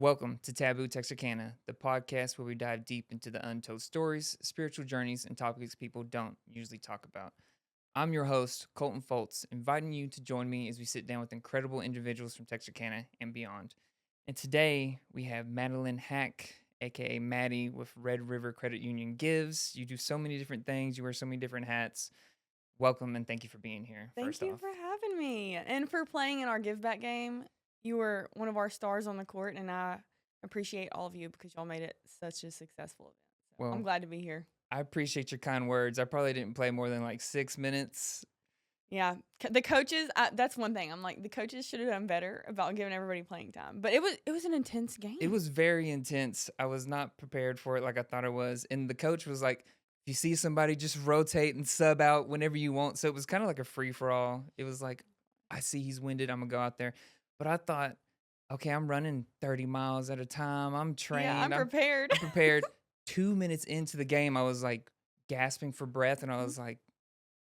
Welcome to Taboo Texarkana, the podcast where we dive deep into the untold stories, spiritual journeys, and topics people don't usually talk about. I'm your host, Colton Foltz, inviting you to join me as we sit down with incredible individuals from Texarkana and beyond. And today we have Madeline Haak, aka Maddie, with Red River Credit Union Gives. You do so many different things, you wear so many different hats. Welcome and thank you for being here. Thank you for having me and for playing in our Give Back game. You were one of our stars on the court, and I appreciate all of you because y'all made it such a successful event. So Well, I'm glad to be here. I appreciate your kind words. I probably didn't play more than like 6 minutes. Yeah, the coaches. That's one thing. I'm like, the coaches should have done better about giving everybody playing time. But it was an intense game. It was very intense. I was not prepared for it like I thought I was. And the coach was like, if you see somebody, just rotate and sub out whenever you want. So it was kind of like a free for all. It was like, I see he's winded. I'm going to go out there. But I thought, okay, I'm running 30 miles at a time. I'm trained. Yeah, I'm prepared. I'm prepared. 2 minutes into the game, I was like gasping for breath. And I was like,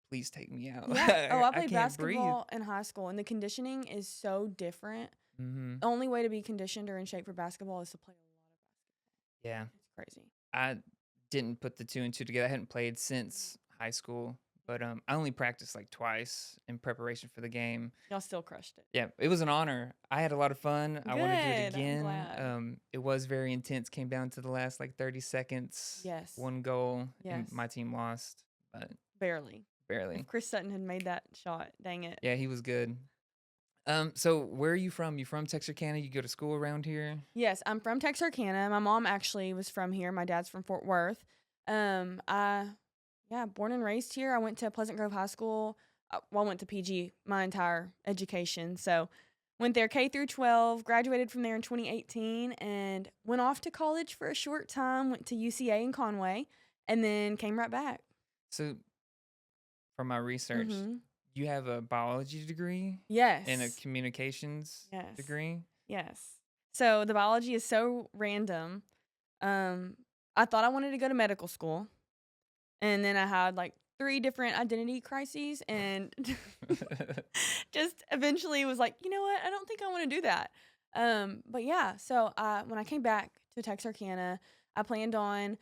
please take me out. Yeah. Oh, I played can't basketball in high school, and the conditioning is so different. Mm-hmm. The only way to be conditioned or in shape for basketball is to play a lot of basketball. Yeah. It's crazy. I didn't put the 2 and 2 together. I hadn't played since high school, but I only practiced like twice in preparation for the game. Y'all still crushed it. Yeah, it was an honor. I had a lot of fun. I want to do it Good, I'm again. glad. It was very intense. Came down to the last like 30 seconds. Yes. One goal, and Yes. my team lost, but Barely. barely. If Chris Sutton had made that shot, dang it. Yeah, he was good. So where are you from? You from Texarkana? You go to school around here? Yes, I'm from Texarkana. My mom actually was from here. My dad's from Fort Worth. Born and raised here. I went to Pleasant Grove High School. I went to PG my entire education. So went there K through 12, graduated from there in 2018, and went off to college for a short time, went to UCA in Conway, and then came right back. So from my research, you have a biology degree? Yes. And a communications degree? Yes. So the biology is so random. I thought I wanted to go to medical school. And then I had like 3 different identity crises and just eventually was like, you know what? I don't think I want to do that. But yeah, so when I came back to Texarkana, I planned on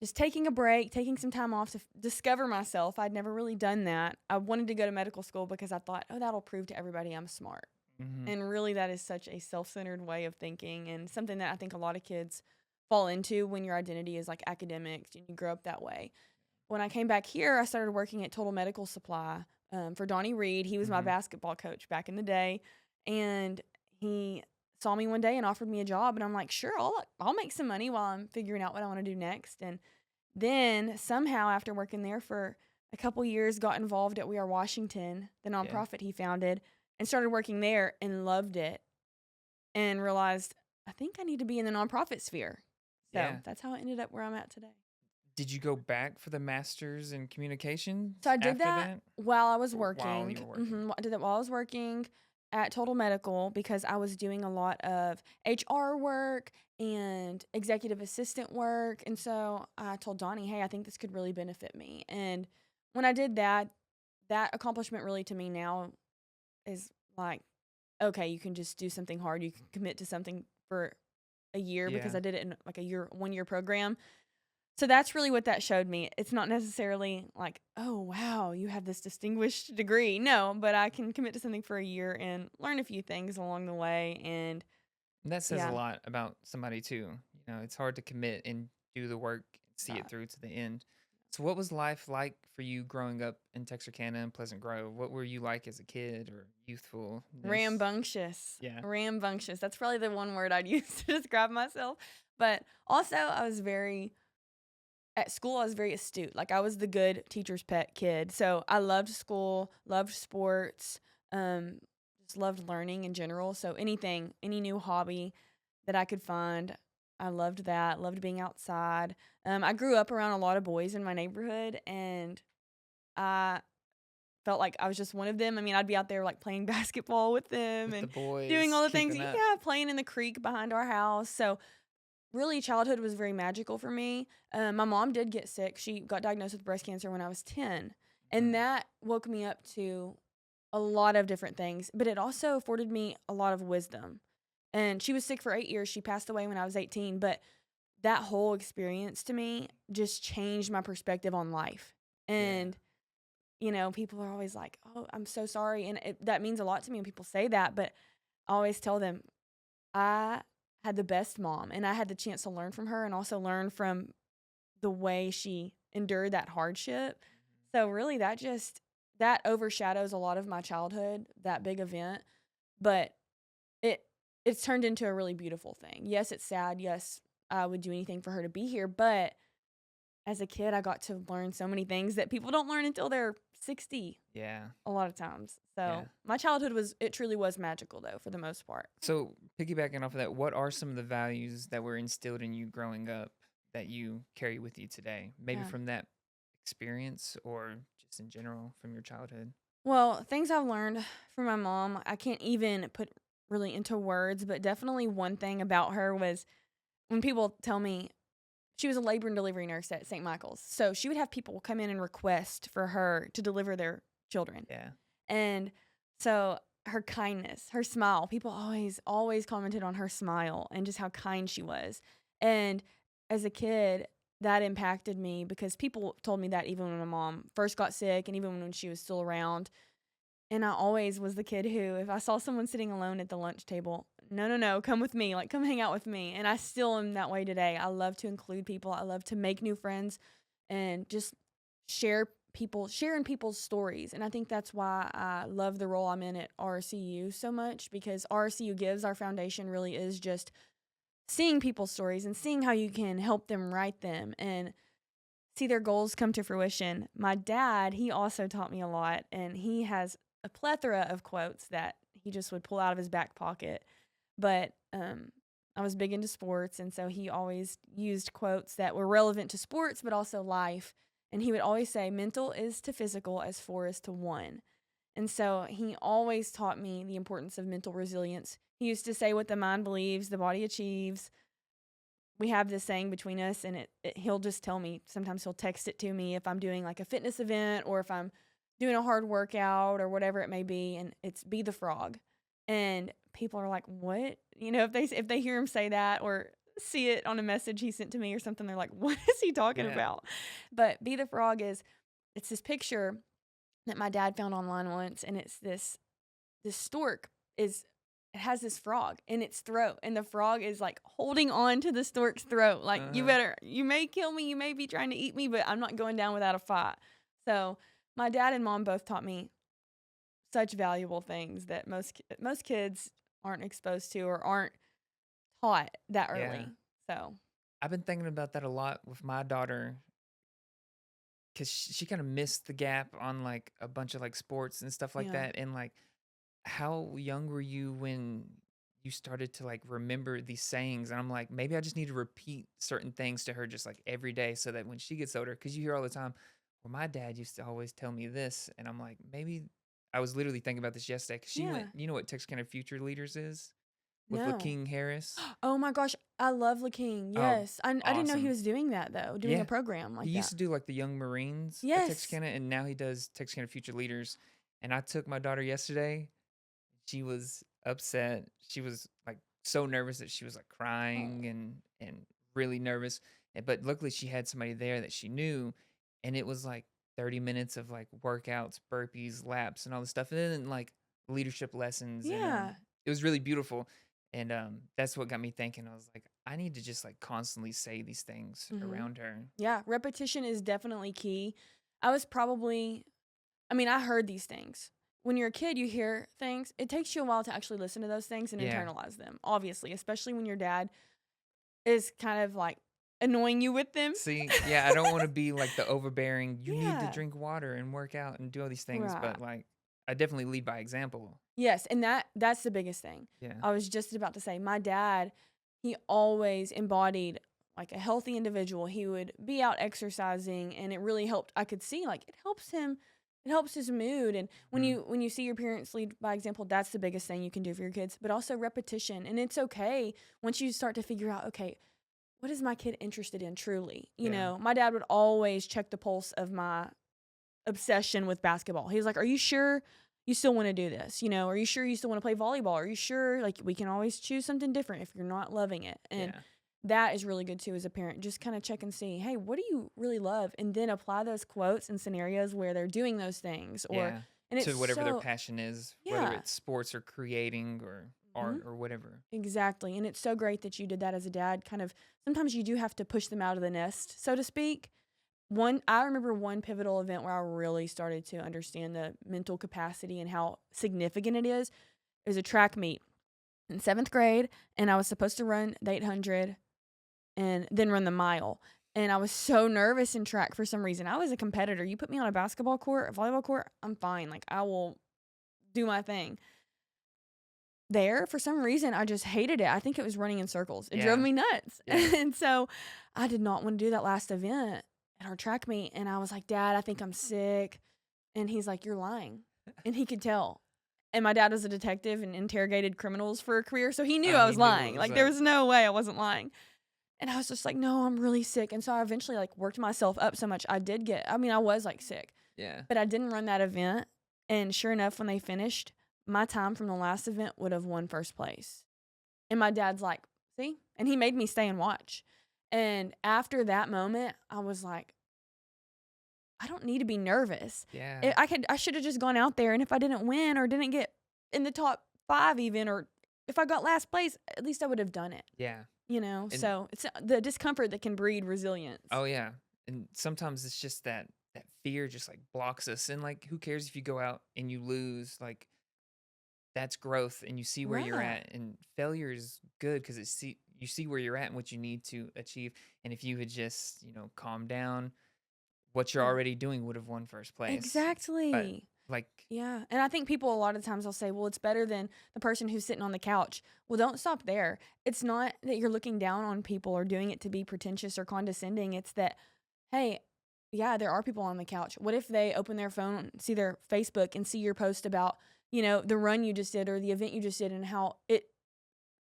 just taking a break, taking some time off to discover myself. I'd never really done that. I wanted to go to medical school because I thought, oh, that'll prove to everybody I'm smart. Mm-hmm. And really, that is such a self-centered way of thinking and something that I think a lot of kids fall into when your identity is like academics and you grow up that way. When I came back here, I started working at Total Medical Supply for Donnie Reed. He was my basketball coach back in the day. And he saw me one day and offered me a job. And I'm like, sure, I'll make some money while I'm figuring out what I want to do next. And then somehow after working there for a couple years, got involved at We Are Washington, the nonprofit he founded, and started working there and loved it and realized, I think I need to be in the nonprofit sphere. So that's how I ended up where I'm at today. Did you go back for the master's in communication? So I did that while I was working. While you were working. I did that while I was working at Total Medical because I was doing a lot of HR work and executive assistant work. And so I told Donnie, hey, I think this could really benefit me. And when I did that, that accomplishment really to me now is like, okay, you can just do something hard. You can commit to something for a year because I did it in like a 1 year program. So that's really what that showed me. It's not necessarily like, oh, wow, you have this distinguished degree. No, but I can commit to something for a year and learn a few things along the way. And that says a lot about somebody, too. You know, it's hard to commit and do the work and see it through to the end. So what was life like for you growing up in Texarkana and Pleasant Grove? What were you like as a kid or youthful? Rambunctious. Yeah. Rambunctious. That's probably the one word I'd use to describe myself. But also at school, I was very astute. Like, I was the good teacher's pet kid. So I loved school, loved sports, just loved learning in general. So any new hobby that I could find, I loved that. Loved being outside. I grew up around a lot of boys in my neighborhood, and I felt like I was just one of them. I mean, I'd be out there, like, playing basketball with them and the boys, doing all the things. up. Yeah, playing in the creek behind our house. So really, childhood was very magical for me. My mom did get sick. She got diagnosed with breast cancer when I was 10. And that woke me up to a lot of different things. But it also afforded me a lot of wisdom. And she was sick for 8 years. She passed away when I was 18. But that whole experience to me just changed my perspective on life. And, people are always like, oh, I'm so sorry. And that means a lot to me when people say that. But I always tell them, I had the best mom, and I had the chance to learn from her and also learn from the way she endured that hardship. So really that overshadows a lot of my childhood, that big event. But it's turned into a really beautiful thing. Yes, it's sad. Yes, I would do anything for her to be here. But as a kid, I got to learn so many things that people don't learn until they're 60. Yeah. A lot of times. So my childhood truly was magical, though, for the most part. So piggybacking off of that, what are some of the values that were instilled in you growing up that you carry with you today? Maybe from that experience or just in general from your childhood? Well, things I've learned from my mom, I can't even put really into words, but definitely one thing about her was when people tell me she was a labor and delivery nurse at St. Michael's. So she would have people come in and request for her to deliver their children. Yeah. And so her kindness, her smile, people always commented on her smile and just how kind she was. And as a kid, that impacted me because people told me that even when my mom first got sick and even when she was still around. And I always was the kid who, if I saw someone sitting alone at the lunch table, no, come with me, like come hang out with me. And I still am that way today. I love to include people. I love to make new friends and just sharing people's stories. And I think that's why I love the role I'm in at RRCU so much, because RRCU Gives, our foundation, really is just seeing people's stories and seeing how you can help them write them and see their goals come to fruition. My dad, he also taught me a lot, and he has a plethora of quotes that he just would pull out of his back pocket. But I was big into sports, and so he always used quotes that were relevant to sports but also life. And he would always say, mental is to physical as 4 is to 1. And so he always taught me the importance of mental resilience. He used to say, what the mind believes, the body achieves. We have this saying between us, and he'll just tell me. Sometimes he'll text it to me if I'm doing like a fitness event or if I'm doing a hard workout or whatever it may be, and it's be the frog. And people are like, what? If they hear him say that or see it on a message he sent to me or something, they're like, what is he talking about? But be the frog it's this picture that my dad found online once, and it's this stork it has this frog in its throat, and the frog is like holding on to the stork's throat. Like, you may kill me, you may be trying to eat me, but I'm not going down without a fight. So my dad and mom both taught me such valuable things that most kids aren't exposed to or aren't taught that early. So I've been thinking about that a lot with my daughter, because she kind of missed the gap on like a bunch of like sports and stuff like that. And like, how young were you when you started to like remember these sayings? And I'm like, maybe I just need to repeat certain things to her just like every day so that when she gets older, because you hear all the time, well, my dad used to always tell me this. And I'm like, maybe I was literally thinking about this yesterday, because she went, you know what Texarkana Future Leaders is? With LaKing Harris. Oh my gosh, I love LaKing. Yes. I didn't know he was doing that, though, doing a program like that. He used to do like the Young Marines at Texarkana, and now he does Texarkana Future Leaders. And I took my daughter yesterday. She was upset. She was like so nervous that she was like crying and really nervous. But luckily she had somebody there that she knew, and it was like 30 minutes of like workouts, burpees, laps, and all this stuff. And then like leadership lessons. Yeah. And, it was really beautiful. And that's what got me thinking. I was like, I need to just like constantly say these things around her. Yeah, repetition is definitely key. I heard these things. When you're a kid, you hear things. It takes you a while to actually listen to those things and internalize them, obviously, especially when your dad is kind of like annoying you with them. See, I don't want to be like the overbearing, you need to drink water and work out and do all these things. Right. But like, I definitely lead by example. Yes, and that's the biggest thing. Yeah. I was just about to say, my dad, he always embodied like a healthy individual. He would be out exercising, and it really helped. I could see like it helps him. It helps his mood. And when you see your parents lead by example, that's the biggest thing you can do for your kids. But also repetition. And it's okay once you start to figure out, okay, what is my kid interested in truly? You know, my dad would always check the pulse of my obsession with basketball. He was like, are you sure you still want to do this? You know, are you sure you still want to play volleyball? Are you sure? Like, we can always choose something different if you're not loving it. And that is really good too as a parent. Just kind of check and see, hey, what do you really love? And then apply those quotes in scenarios where they're doing those things, or and to whatever their passion is, whether it's sports or creating or art or whatever. Exactly. And it's so great that you did that as a dad. Kind of sometimes you do have to push them out of the nest, so to speak. I remember one pivotal event where I really started to understand the mental capacity and how significant it is. It was a track meet in 7th grade, and I was supposed to run the 800 and then run the mile. And I was so nervous in track for some reason. I was a competitor. You put me on a basketball court, a volleyball court, I'm fine. Like, I will do my thing. There, for some reason, I just hated it. I think it was running in circles. It drove me nuts. And so I did not want to do that last event at our track meet. And I was like, Dad, I think I'm sick. And he's like, you're lying. And he could tell. And my dad was a detective and interrogated criminals for a career, so he knew I was lying. Like, there was no way I wasn't lying. And I was just like, no, I'm really sick. And so I eventually, like, worked myself up so much. I was, like, sick. Yeah. But I didn't run that event. And sure enough, when they finished, my time from the last event would have won first place. And my dad's like, see? And he made me stay and watch. And after that moment, I was like, I don't need to be nervous. Yeah. I should have just gone out there, and if I didn't win or didn't get in the top 5 even, or if I got last place, at least I would have done it. Yeah. You know, and so it's the discomfort that can breed resilience. Oh, yeah. And sometimes it's just that fear just, like, blocks us. And, like, who cares if you go out and you lose? Like, that's growth, and you see where you're at. And failure is good because you see where you're at and what you need to achieve. And if you had just, calmed down, what you're already doing would have won first place. Exactly. But, yeah. And I think people a lot of times will say, well, it's better than the person who's sitting on the couch. Well, don't stop there. It's not that you're looking down on people or doing it to be pretentious or condescending. It's that, hey, yeah, there are people on the couch. What if they open their phone, see their Facebook, and see your post about, the run you just did or the event you just did, and how it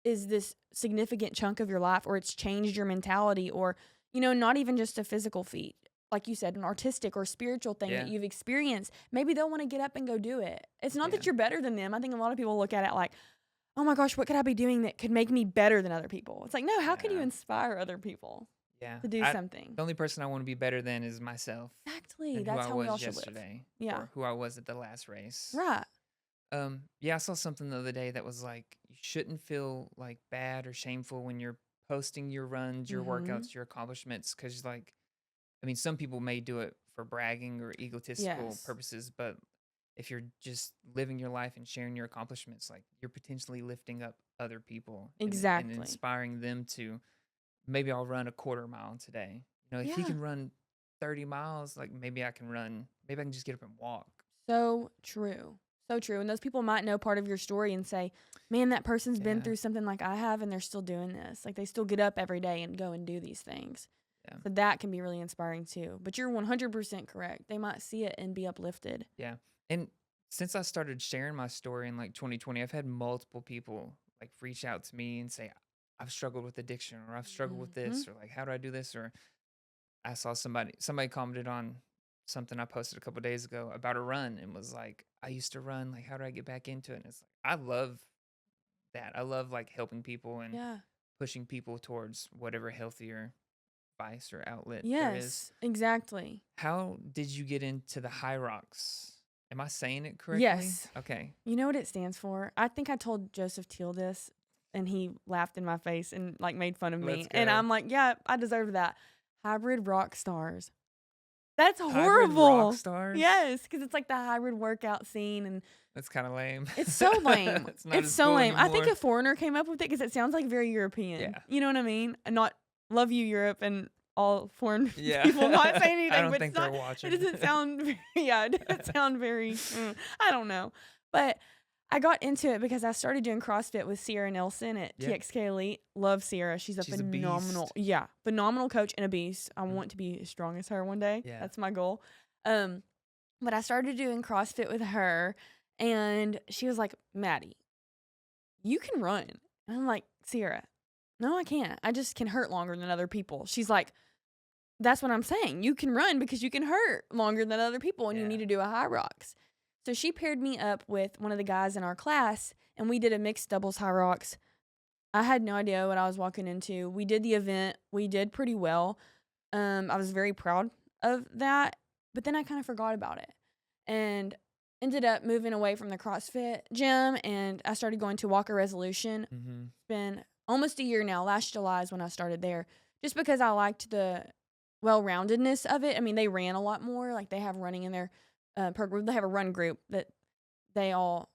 is this significant chunk of your life, or it's changed your mentality, or, not even just a physical feat. Like you said, an artistic or spiritual thing that you've experienced. Maybe they'll want to get up and go do it. It's not that you're better than them. I think a lot of people look at it like, oh my gosh, what could I be doing that could make me better than other people? It's like, no, how can you inspire other people to do something? The only person I want to be better than is myself. Exactly. That's how we all should live. Yesterday. Yeah. Or who I was at the last race. Right. I saw something the other day that was like, you shouldn't feel like bad or shameful when you're posting your runs, your workouts, your accomplishments, because some people may do it for bragging or egotistical purposes, but if you're just living your life and sharing your accomplishments, like, you're potentially lifting up other people. Exactly. And inspiring them to, maybe I'll run a quarter mile today. If he can run 30 miles, like, maybe I can just get up and walk. So true. So true. And those people might know part of your story and say, man, that person's been through something like I have, and they're still doing this. Like, they still get up every day and go and do these things. Yeah. So that can be really inspiring too. But you're 100% correct. They might see it and be uplifted. Yeah. And since I started sharing my story in, like, 2020, I've had multiple people, like, reach out to me and say, I've struggled with addiction, or I've struggled with this, or, like, how do I do this? Or I saw somebody commented on something I posted a couple of days ago about a run and was like, I used to run, like, how do I get back into it? And it's like, I love that. I love, like, helping people and pushing people towards whatever healthier vice or outlet there is. Yes, exactly. How did you get into the HYROX? Am I saying it correctly? Yes. Okay. You know what it stands for? I think I told Joseph Teal this, and he laughed in my face and, like, made fun of me. And I'm like, yeah, I deserve that. Hybrid rock stars. That's horrible. Hybrid rock stars? Yes, because it's like the hybrid workout scene, and that's kind of lame. It's so lame. It's so cool lame. anymore. I think a foreigner came up with it because it sounds like very European. Yeah. You know what I mean? And not love you, Europe, and all foreign people not saying anything. I don't but think they're watching. It doesn't sound very, it doesn't sound very, I don't know. But I got into it because I started doing CrossFit with Sierra Nelson at TXK Elite. Love Sierra. She's phenomenal, phenomenal coach and a beast. I want to be as strong as her one day. Yeah. That's my goal. But I started doing CrossFit with her, and she was like, Maddie, you can run. And I'm like, Sierra, no, I can't. I just can hurt longer than other people. She's like, that's what I'm saying. You can run because you can hurt longer than other people, and you need to do a HYROX. So she paired me up with one of the guys in our class, and we did a mixed doubles HYROX. I had no idea what I was walking into. We did the event. We did pretty well. I was very proud of that, but then I kind of forgot about it and ended up moving away from the CrossFit gym, and I started going to Walker Resolution. Mm-hmm. It's been almost a year now. Last July is when I started there, just because I liked the well-roundedness of it. I mean, they ran a lot more. Like, they have running in their program. They have a run group that they all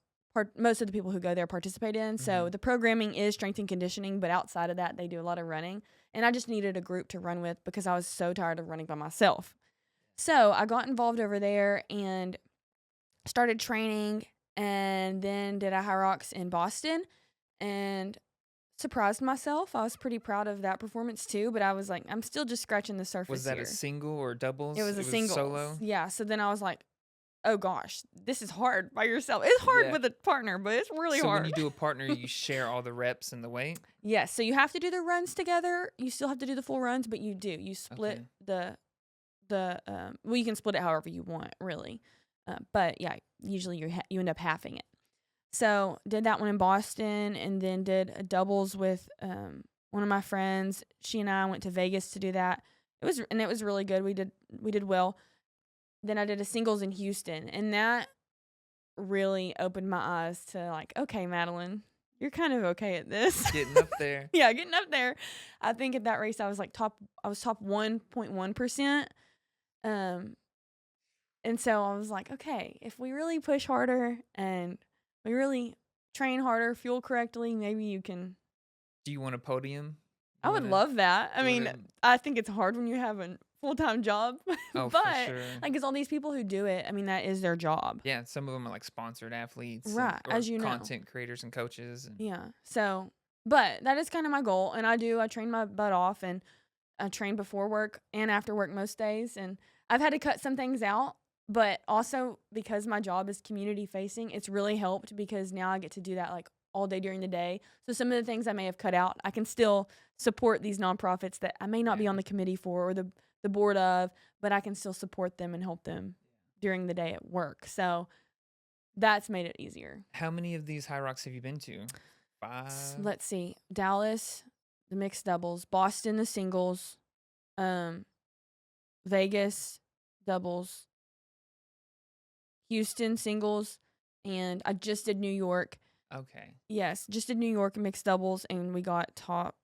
most of the people who go there participate in. So the programming is strength and conditioning, but outside of that, they do a lot of running. And I just needed a group to run with because I was so tired of running by myself. So I got involved over there and started training, and then did a HYROX in Boston and surprised myself. I was pretty proud of that performance too, but I was like, I'm still just scratching the surface. Was that here. a single or doubles? It was a single. Solo? Yeah. So then I was like, oh gosh, this is hard by yourself. It's hard with a partner, but it's really hard. So when you do a partner, you share all the reps and the weight? Yes. So you have to do the runs together. You still have to do the full runs, but you split well, you can split it however you want, really. But yeah, usually you end up halving it. So did that one in Boston, and then did a doubles with one of my friends. She and I went to Vegas to do that. It was really good. We did well. Then I did a singles in Houston, and that really opened my eyes to like, okay, Madeline, you're kind of okay at this. Getting up there. Yeah, getting up there. I think at that race I was top 1.1%. And so I was like, okay, if we really push harder and we really train harder, fuel correctly, maybe you can. Do you want a podium? I would love that. I mean, I think it's hard when you have a full-time job. Oh, but, for sure. like, it's all these people who do it. I mean, that is their job. Yeah, some of them are like sponsored athletes. Right, as you know. Content creators and coaches. Yeah. So, but that is kind of my goal. And I train my butt off, and I train before work and after work most days. And I've had to cut some things out, but also because my job is community facing, it's really helped because now I get to do that like all day during the day. So some of the things I may have cut out, I can still support these nonprofits that I may not be on the committee for or the board of, but I can still support them and help them during the day at work. So that's made it easier. How many of these HYROX have you been to? 5? Let's see. Dallas, the mixed doubles, Boston, the singles, Vegas, doubles, Houston, singles, and I just did New York. Okay. Yes, just did New York mixed doubles, and we got top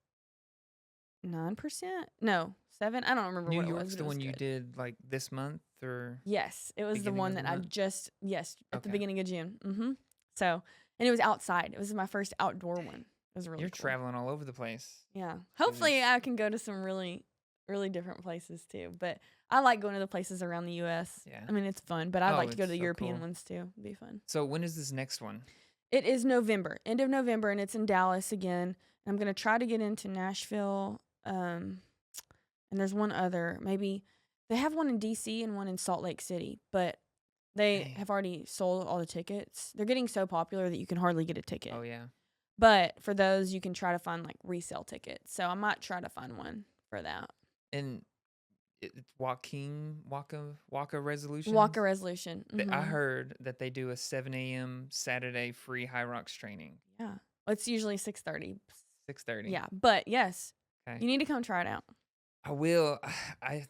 9%? No, 7? I don't remember what it was. New York's the one you did like this month or? Yes, it was the one that I just, at the Okay. beginning of June. So, and it was outside. It was my first outdoor one. It was really You're cool. traveling all over the place. Yeah. Hopefully I can go to some really, really different places too. But I like going to the places around the U.S. Yeah. I mean, it's fun, but I'd like to go to the so European cool. ones too. It'd be fun. So when is this next one? It is November, end of November, and it's in Dallas again. And I'm going to try to get into Nashville. And there's one other, maybe they have one in DC and one in Salt Lake City, but they have already sold all the tickets. They're getting so popular that you can hardly get a ticket. Oh, yeah. But for those, you can try to find like resale tickets. So I might try to find one for that. And it's Waka Resolution? Waka Resolution. I heard that they do a 7 a.m. Saturday free HYROX training. Yeah. It's usually 6:30. 6:30. Yeah. But yes, Okay. you need to come try it out. I will. I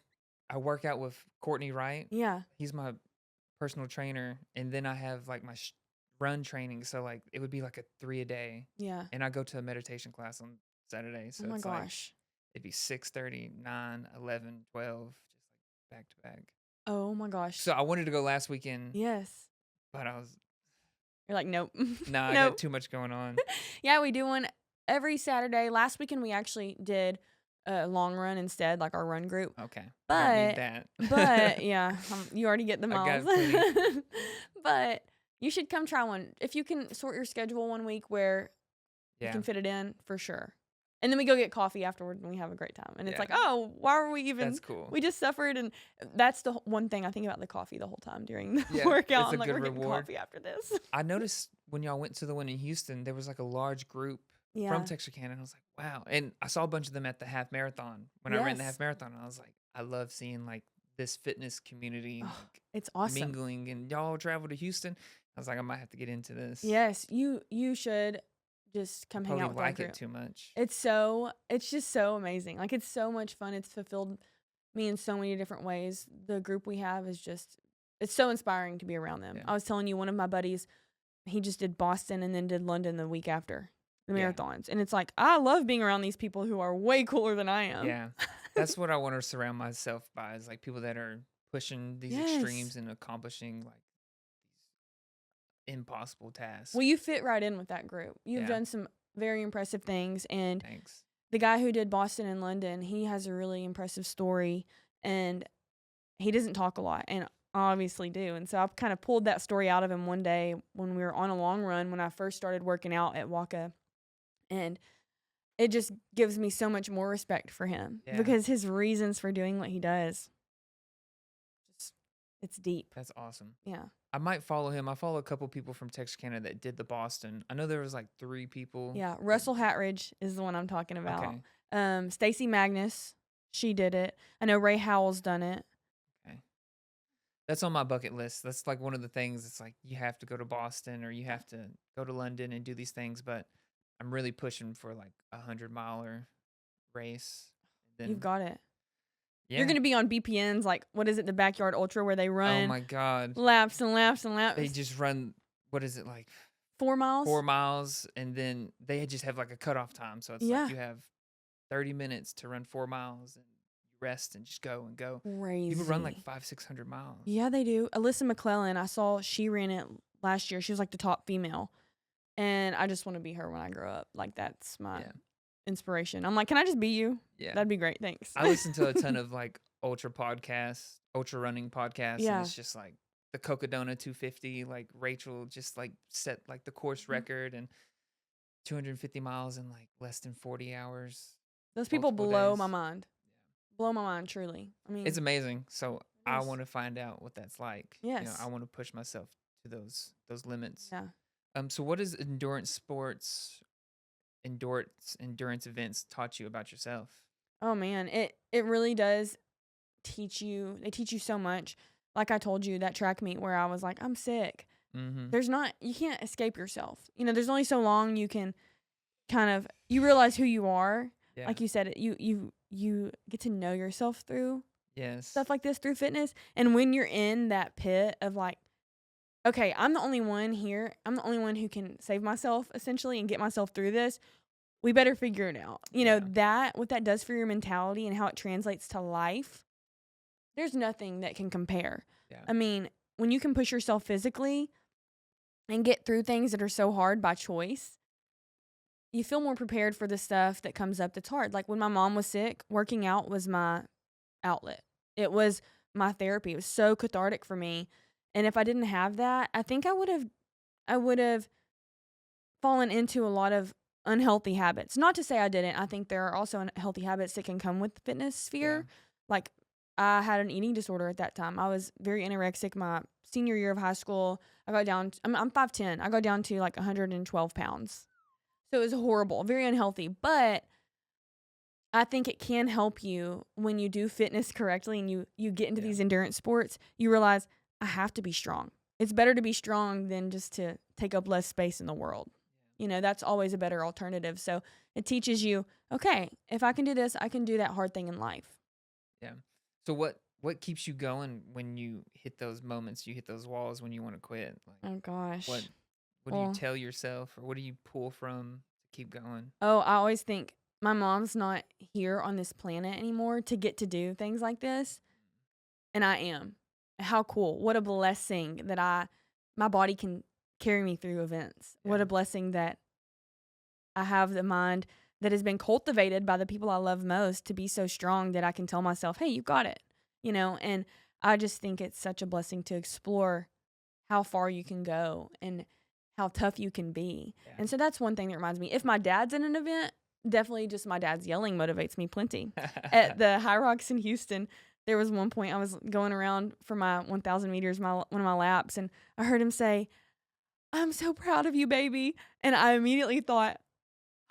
work out with Courtney Wright. Yeah. He's my personal trainer. And then I have like my run training. So like it would be like a 3 a day. Yeah. And I go to a meditation class on Saturday. So Oh my it's gosh. It'd be 6:30, 9, 11, 12, just like back to back. Oh my gosh. So I wanted to go last weekend. Yes. But I was. You're like, nope. Nah, I got too much going on. Yeah, we do one every Saturday. Last weekend we actually did a long run instead, like our run group. Okay. But I don't need that. but yeah, you already get the I got miles. But you should come try one if you can sort your schedule one week where you can fit it in for sure. And then we go get coffee afterward and we have a great time. And it's like, oh, why were we even? That's cool. We just suffered, and that's the one thing I think about the coffee the whole time during the Yeah, workout. it's I'm a like, good we're getting reward. coffee after this. I noticed when y'all went to the one in Houston, there was like a large group from Texarkana. And I was like, wow. And I saw a bunch of them at the half marathon when I ran the half marathon. And I was like, I love seeing like this fitness community, Oh, like it's awesome. mingling, and y'all travel to Houston. I was like, I might have to get into this. Yes, you should just come hang Probably out with our like group. it too much. It's just so amazing. Like, it's so much fun. It's fulfilled me in so many different ways. The group we have is just, it's so inspiring to be around them. Yeah. I was telling you, one of my buddies, he just did Boston and then did London the week after the Yeah. marathons. And it's like, I love being around these people who are way cooler than I am. Yeah. That's what I want to surround myself by, is like people that are pushing these Yes. extremes and accomplishing like these impossible tasks. Well, you fit right in with that group. You've Yeah. done some very impressive things. And Thanks. the guy who did Boston and London, he has a really impressive story, and he doesn't talk a lot, and I obviously do. And so I kind of pulled that story out of him one day when we were on a long run when I first started working out at Waka, and it just gives me so much more respect for him Yeah. because his reasons for doing what he does, just, it's deep. That's awesome. Yeah. I might follow him. I follow a couple people from Texarkana that did the Boston. I know there was like 3 people. Yeah. Russell Hatridge is the one I'm talking about. Okay. Stacy Magnus, she did it. I know Ray Howell's done it. Okay. That's on my bucket list. That's like one of the things. It's like you have to go to Boston or you have to go to London and do these things. But I'm really pushing for like a 100-miler race. Then, You've got it. yeah. You're going to be on BPNs, like, what is it, the Backyard Ultra, where they Oh run my God. laps and laps and laps. They just run, what is it, like 4 miles? 4 miles, and then they just have like a cutoff time. So it's Yeah. like you have 30 minutes to run 4 miles and you rest and just go and go. Crazy. People run like 500-600 miles. Yeah, they do. Alyssa McClellan, I saw she ran it last year. She was like the top female. And I just want to be her when I grow up. Like, that's my Yeah. inspiration. I'm like, can I just be you? Yeah. That'd be great. Thanks. I listen to a ton of like ultra podcasts, ultra running podcasts. Yeah. And it's just like the Cocodona 250, like Rachel just like set like the course record and 250 miles in like less than 40 hours. Those people multiple blow days. my mind. Blow my mind, truly. I mean, It's amazing. So I is. want to find out what that's like. You know, Yes. I want to push myself to those limits. yeah. So what has endurance sports, endurance events taught you about yourself? Oh man, it really does teach you. They teach you so much. Like I told you, that track meet where I was like, I'm sick. Mm-hmm. You can't escape yourself. You know, there's only so long you can you realize who you are. Yeah. Like you said, you get to know yourself through Yes. stuff like this, through fitness. And when you're in that pit of like, okay, I'm the only one here. I'm the only one who can save myself essentially and get myself through this. We better figure it out. You know, what that does for your mentality and how it translates to life, there's nothing that can compare. Yeah. I mean, when you can push yourself physically and get through things that are so hard by choice, you feel more prepared for the stuff that comes up that's hard. Like when my mom was sick, working out was my outlet. It was my therapy. It was so cathartic for me. And if I didn't have that, I think I would have fallen into a lot of unhealthy habits. Not to say I didn't. I think there are also unhealthy habits that can come with the fitness sphere. Yeah. Like I had an eating disorder at that time. I was very anorexic my senior year of high school. I got down, I'm 5'10". I got down to like 112 pounds. So it was horrible, very unhealthy. But I think it can help you when you do fitness correctly and you get into these endurance sports. You realize, I have to be strong. It's better to be strong than just to take up less space in the world. You know, that's always a better alternative. So it teaches you, okay, if I can do this, I can do that hard thing in life. Yeah. So what keeps you going when you hit those moments, you hit those walls when you want to quit? Like, Oh, gosh. what do you tell yourself, or what do you pull from to keep going? Oh, I always think my mom's not here on this planet anymore to get to do things like this. And I am. How cool. What a blessing that my body can carry me through events. What a blessing that I have the mind that has been cultivated by the people I love most to be so strong that I can tell myself, hey, you got it. You know, and I just think it's such a blessing to explore how far you can go and how tough you can be. Yeah. And so that's one thing that reminds me. If my dad's in an event, definitely just my dad's yelling motivates me plenty. At the HYROX in Houston, there was one point I was going around for my 1,000 meters, one of my laps, and I heard him say, I'm so proud of you, baby. And I immediately thought,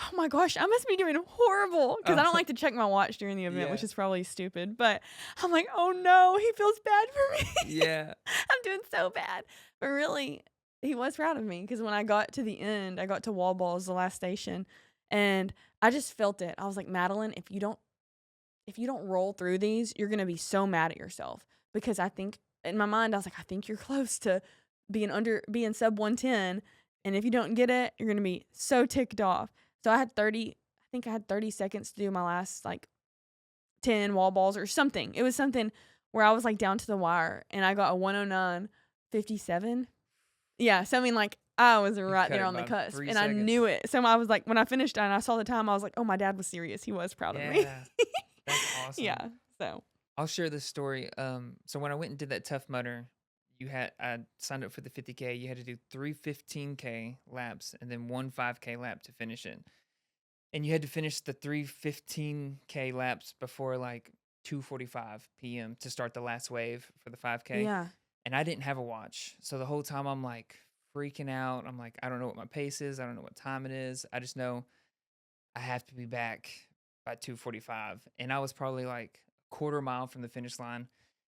oh my gosh, I must be doing horrible because I don't like to check my watch during the event, which Yeah. is probably stupid. But I'm like, oh no, he feels bad for me. Yeah. I'm doing so bad. But really, he was proud of me because when I got to the end, I got to wall balls, the last station, and I just felt it. I was like, Madeline, if you don't roll through these, you're gonna be so mad at yourself because I think in my mind I was like, I think you're close to being sub 110, and if you don't get it, you're gonna be so ticked off. So I think I had 30 seconds to do my last like 10 wall balls or something. It was something where I was like down to the wire and I got a 109.57. Yeah, so I mean like I was right cut there it on the by cusp 3 and I seconds. knew it. So I was like, when I finished and I saw the time, I was like, oh, my dad was serious. He was proud of me. Yeah. That's awesome. Yeah. So I'll share this story. So when I went and did that Tough Mudder, I signed up for the 50K. You had to do 3 15K laps and then 1 5K lap to finish it. And you had to finish the 3 15K laps before like 2:45 p.m. to start the last wave for the 5K. yeah. And I didn't have a watch. So the whole time I'm like freaking out. I'm like, I don't know what my pace is. I don't know what time it is. I just know I have to be back by 2:45. And I was probably like a quarter mile from the finish line.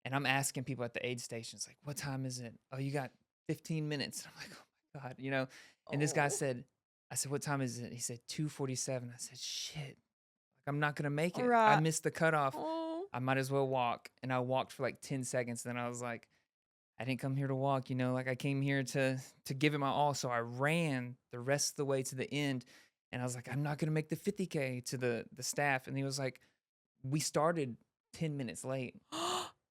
And I'm asking people at the aid stations, like, what time is it? Oh, you got 15 minutes. And I'm like, oh my God, you know? And this guy Oh. said, I said, what time is it? He said, 2:47. I said, shit, like, I'm not going to make it. I Right. missed the cutoff. Oh. I might as well walk. And I walked for like 10 seconds. Then I was like, I didn't come here to walk, you know, like I came here to give it my all. So I ran the rest of the way to the end. And I was like, I'm not going to make the 50K to the staff. And he was like, we started 10 minutes late.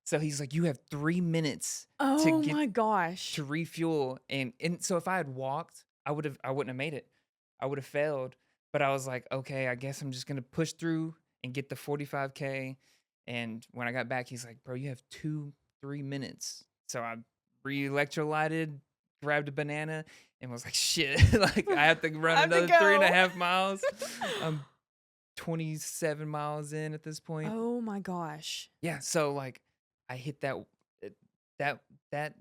So he's like, you have 3 minutes Oh get my gosh. to refuel. And so if I had walked, I wouldn't have made it. I would have failed. But I was like, okay, I guess I'm just going to push through and get the 45K. And when I got back, he's like, bro, you have 3 minutes. So I re-electrolyted, grabbed a banana, and was like, shit, like I have to run I have to another go. 3.5 miles. I'm 27 miles in at this point. Oh my gosh. Yeah, so like I hit that that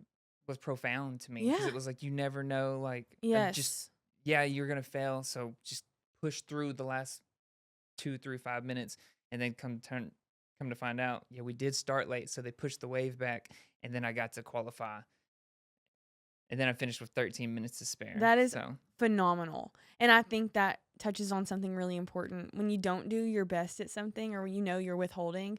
was profound to me because Yeah. it was like you never know, like Yes. yeah, you're gonna fail, so just push through the last 2, 3, 5 minutes, and then come to find out, yeah, we did start late, so they pushed the wave back, and then I got to qualify, and then I finished with 13 minutes to spare. That is so phenomenal. And I think that touches on something really important. When you don't do your best at something or you know you're withholding,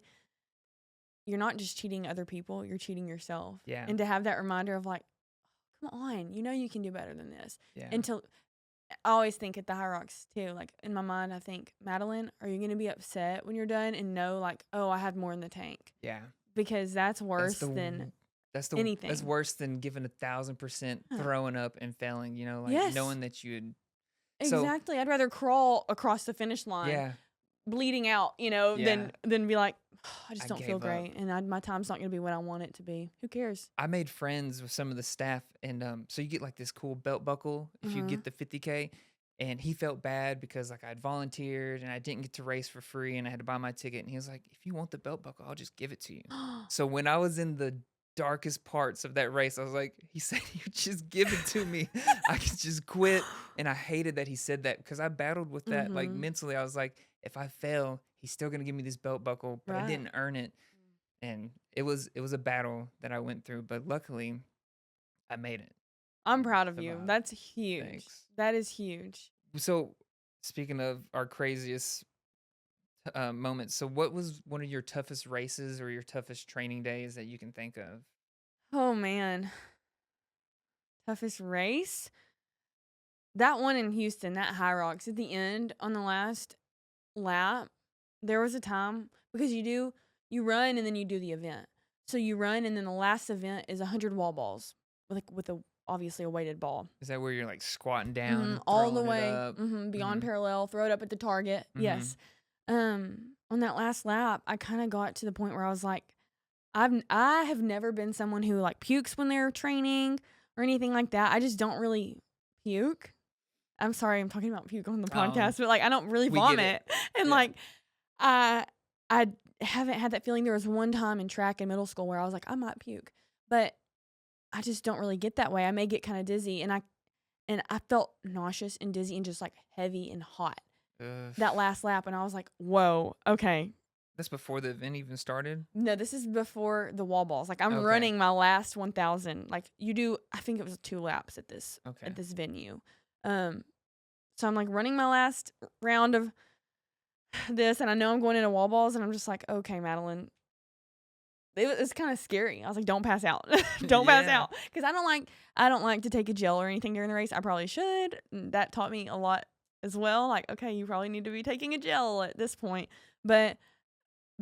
you're not just cheating other people, you're cheating yourself. Yeah. And to have that reminder of like, come on, you know you can do better than this. yeah, And I always think at the HYROX too, like in my mind, I think, Madeline, are you going to be upset when you're done and know like, oh, I had more in the tank? yeah. Because that's worse That's than That's anything. worse than giving 1,000% Huh. throwing up and failing. You know, like Yes. knowing that you'd. So Exactly. I'd rather crawl across the finish line, yeah, bleeding out, you know, Yeah. than be like, I just I don't feel gave up. great, and my time's not going to be what I want it to be. Who cares? I made friends with some of the staff, and so you get like this cool belt buckle if you get the 50K. And he felt bad because like I'd volunteered and I didn't get to race for free and I had to buy my ticket. And he was like, if you want the belt buckle, I'll just give it to you. So when I was in the darkest parts of that race, I was like, he said, you just give it to me. I could just quit. And I hated that he said that because I battled with that. Like mentally, I was like, if I fail, he's still going to give me this belt buckle, but I didn't earn it. And it was a battle that I went through, but luckily I made it. I'm proud of you. Survived. That's huge. Thanks. That is huge. So speaking of our craziest moments, so what was one of your toughest races or your toughest training days that you can think of? Oh man. Toughest race? That one in Houston, that HYROX at the end on the last lap, there was a time because you run and then you do the event. So you run and then the last event is 100 wall balls with obviously a weighted ball. Is that where you're like squatting down, all the throwing it way up? beyond parallel, throw it up at the target. Yes. On that last lap, I kind of got to the point where I was like, I have never been someone who like pukes when they're training or anything like that. I just don't really puke. I'm sorry, I'm talking about puke on the podcast, but like I don't really vomit. And like I haven't had that feeling. There was one time in track in middle school where I was like, I might puke, but I just don't really get that way. I may get kind of dizzy, and I felt nauseous and dizzy and just like heavy and hot. that last lap, and I was like, whoa, okay. That's before the event even started? No, this is before the wall balls. Like, I'm Okay. running my last 1,000. Like, you do, I think it was 2 laps at this Okay. venue. So I'm like running my last round of this, and I know I'm going into wall balls, and I'm just like, okay, Madeline. It's kind of scary. I was like, don't pass out. Don't pass Yeah. out. Because I don't like to take a gel or anything during the race. I probably should. And that taught me a lot as well. Like, okay, you probably need to be taking a gel at this point. But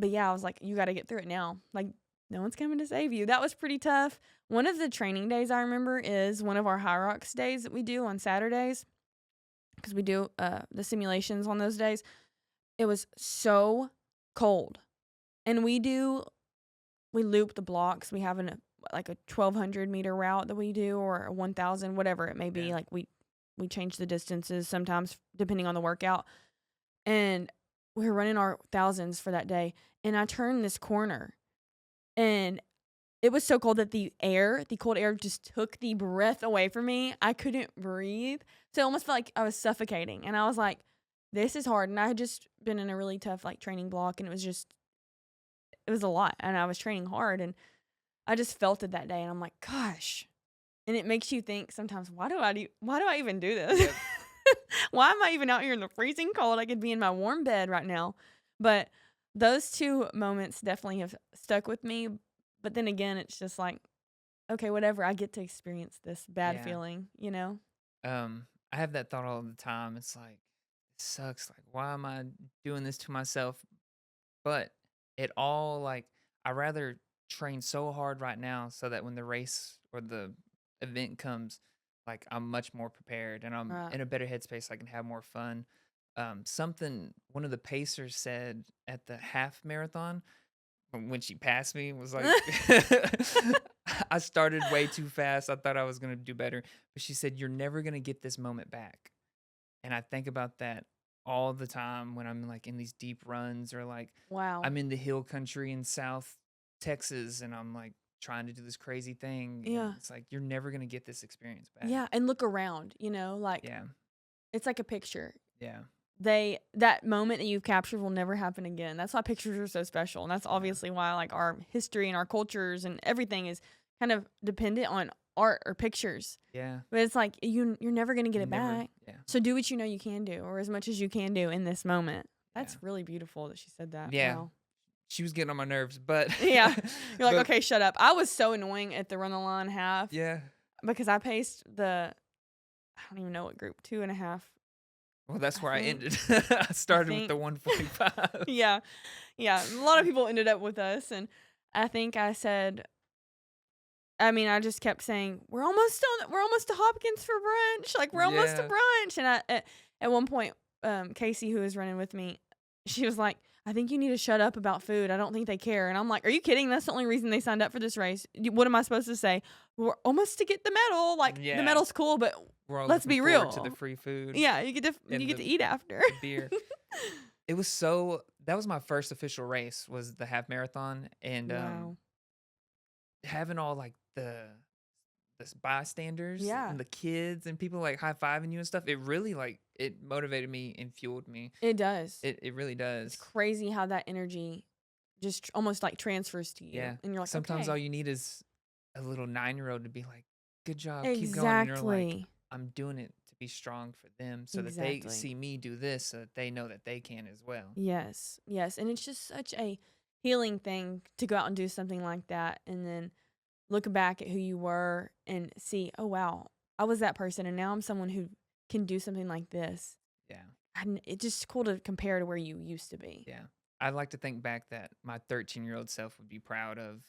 yeah, I was like, you got to get through it now. Like, no one's coming to save you. That was pretty tough. One of the training days I remember is one of our HYROX days that we do on Saturdays, because we do the simulations on those days. It was so cold. And we loop the blocks. We have like a 1,200 meter route that we do, or a 1,000, whatever it may be. Yeah. Like, we change the distances sometimes depending on the workout. And we were running our thousands for that day. And I turned this corner, and it was so cold that the cold air just took the breath away from me. I couldn't breathe. So it almost felt like I was suffocating. And I was like, this is hard. And I had just been in a really tough like training block, and it was a lot, and I was training hard, and I just felt it that day, and I'm like, gosh. And it makes you think sometimes, why do I even do this? Yep. Why am I even out here in the freezing cold? I could be in my warm bed right now. But those 2 moments definitely have stuck with me. But then again, it's just like, okay, whatever. I get to experience this bad Yeah. feeling, you know? I have that thought all the time. It's like, it sucks. Like, why am I doing this to myself? But it all, like, I rather train so hard right now so that when the race or the event comes, like, I'm much more prepared and I'm Right. in a better headspace. So I can have more fun. Something one of the pacers said at the half marathon when she passed me was like, I started way too fast. I thought I was going to do better. But she said, you're never going to get this moment back. And I think about that all the time when I'm like in these deep runs, or like Wow. I'm in the hill country in South Texas and I'm like trying to do this crazy thing. Yeah. And it's like, you're never going to get this experience back. Yeah. And look around, like, Yeah. it's like a picture. Yeah. That moment that you've captured will never happen again. That's why pictures are so special. And that's obviously why like our history and our cultures and everything is kind of dependent on art or pictures. Yeah. But it's like you're never going to get it Never- back. Yeah. So do what you know you can do, or as much as you can do in this moment. That's really beautiful that she said that. Yeah. Wow. She was getting on my nerves, but Yeah. You're like, but- okay, shut up. I was so annoying at the run the line half Yeah. because I paced I don't even know what group, 2.5. Well, that's I where I think- ended. I started with think- the 145. Yeah. A lot of people ended up with us, and I think I said, I just kept saying, we're almost to Hopkins for brunch. Like, we're almost to Yeah. brunch. And at one point, Casey, who was running with me, she was like, I think you need to shut up about food. I don't think they care. And I'm like, are you kidding? That's the only reason they signed up for this race. What am I supposed to say? We're almost to get the medal. Like, Yeah. the medal's cool, but We're all Let's looking be forward to real. the free food. yeah, you get And to the- eat after. the beer. It was that was my first official race, was the half marathon, and Wow. having all like the bystanders Yeah. and the kids and people like high-fiving you and stuff, it really like it motivated me and fueled me. It does. It really does. It's crazy how that energy just almost like transfers to you. Yeah. And you're like, Sometimes okay. all you need is a little 9-year-old to be like, good job, keep going. And you're like, Exactly. I'm doing it to be strong for them so that they Exactly. see me do this, so that they know that they can as well. Yes. And it's just such a healing thing to go out and do something like that, and then look back at who you were and see, oh, wow, I was that person, and now I'm someone who can do something like this. Yeah. And it's just cool to compare to where you used to be. Yeah. I'd like to think back that my 13-year-old self would be proud of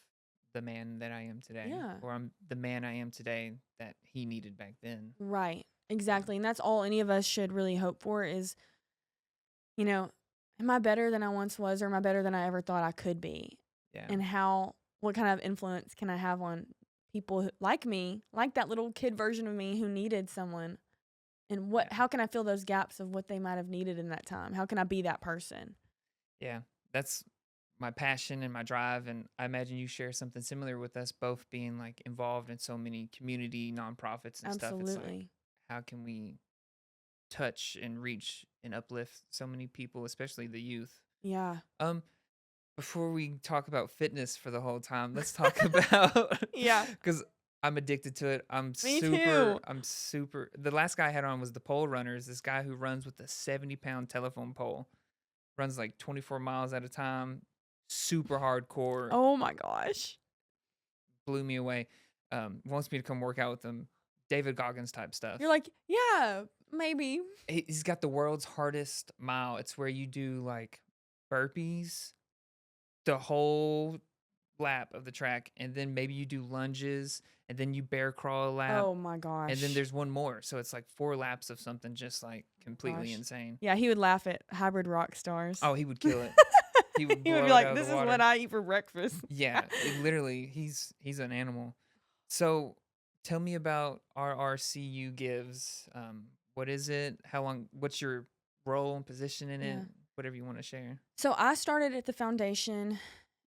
the man that I am today. Yeah. Or I'm the man I am today that he needed back then. Right. Exactly. And that's all any of us should really hope for is, am I better than I once was, or am I better than I ever thought I could be? Yeah. And what kind of influence can I have on people like me, like that little kid version of me who needed someone? And Yeah. how can I fill those gaps of what they might have needed in that time? How can I be that person? Yeah. That's my passion and my drive. And I imagine you share something similar with us both being like involved in so many community nonprofits and stuff. It's like, Absolutely. how can we touch and reach and uplift so many people, especially the youth. Yeah. Before we talk about fitness for the whole time, let's talk about Yeah. because I'm addicted to it. Me too. I'm super. The last guy I had on was the pole runners. This guy who runs with a 70-pound telephone pole, runs like 24 miles at a time, super hardcore. Oh my gosh. Blew me away. Wants me to come work out with him. David Goggins type stuff. You're like, yeah, maybe. He's got the world's hardest mile. It's where you do like burpees the whole lap of the track, and then maybe you do lunges, and then you bear crawl a lap. Oh my gosh. And then there's one more. So it's like 4 laps of something just like completely Gosh. insane. Yeah, he would laugh at hybrid rock stars. Oh, he would kill it. He would, He would blow be it like, out of this the is water. what I eat for breakfast. Yeah, literally, he's an animal. So tell me about RRCU Gives. What is it? How long? What's your role and position in it? Yeah. Whatever you want to share. So I started at the foundation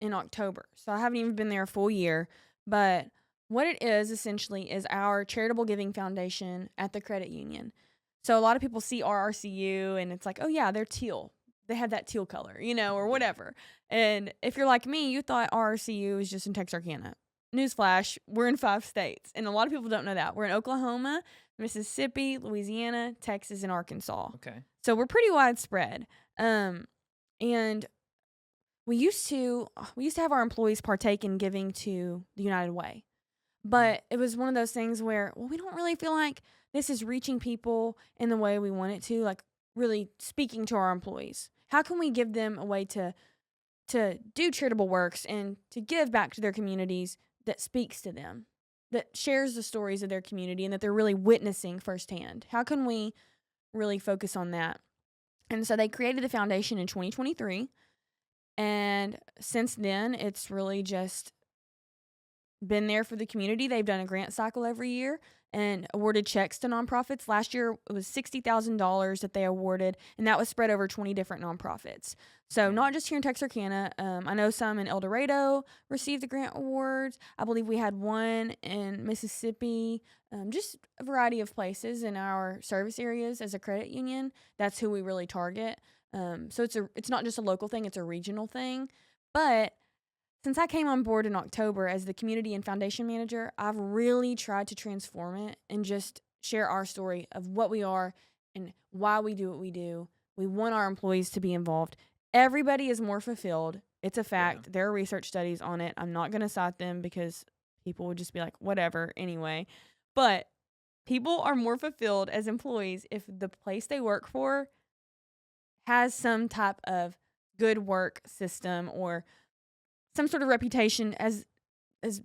in October. So I haven't even been there a full year. But what it is essentially is our charitable giving foundation at the credit union. So a lot of people see RRCU and it's like, oh yeah, they're teal. They have that teal color, or whatever. And if you're like me, you thought RRCU is just in Texarkana. Newsflash, we're in 5 states. And a lot of people don't know that. We're in Oklahoma, Mississippi, Louisiana, Texas, and Arkansas. Okay. So we're pretty widespread. And we used to have our employees partake in giving to the United Way. But it was one of those things where, we don't really feel like this is reaching people in the way we want it to, like really speaking to our employees. How can we give them a way to do charitable works and to give back to their communities that speaks to them, that shares the stories of their community and that they're really witnessing firsthand? How can we really focus on that? And so they created the foundation in 2023. And since then, it's really just been there for the community. They've done a grant cycle every year and awarded checks to nonprofits. Last year, it was $60,000 that they awarded, and that was spread over 20 different nonprofits. So not just here in Texarkana. I know some in El Dorado received the grant awards. I believe we had one in Mississippi, just a variety of places in our service areas as a credit union. That's who we really target. So it's not just a local thing, it's a regional thing. But since I came on board in October as the community and foundation manager, I've really tried to transform it and just share our story of what we are and why we do what we do. We want our employees to be involved. Everybody is more fulfilled. It's a fact. Yeah. There are research studies on it. I'm not going to cite them because people would just be like, whatever, anyway. But people are more fulfilled as employees if the place they work for has some type of good work system or some sort of reputation as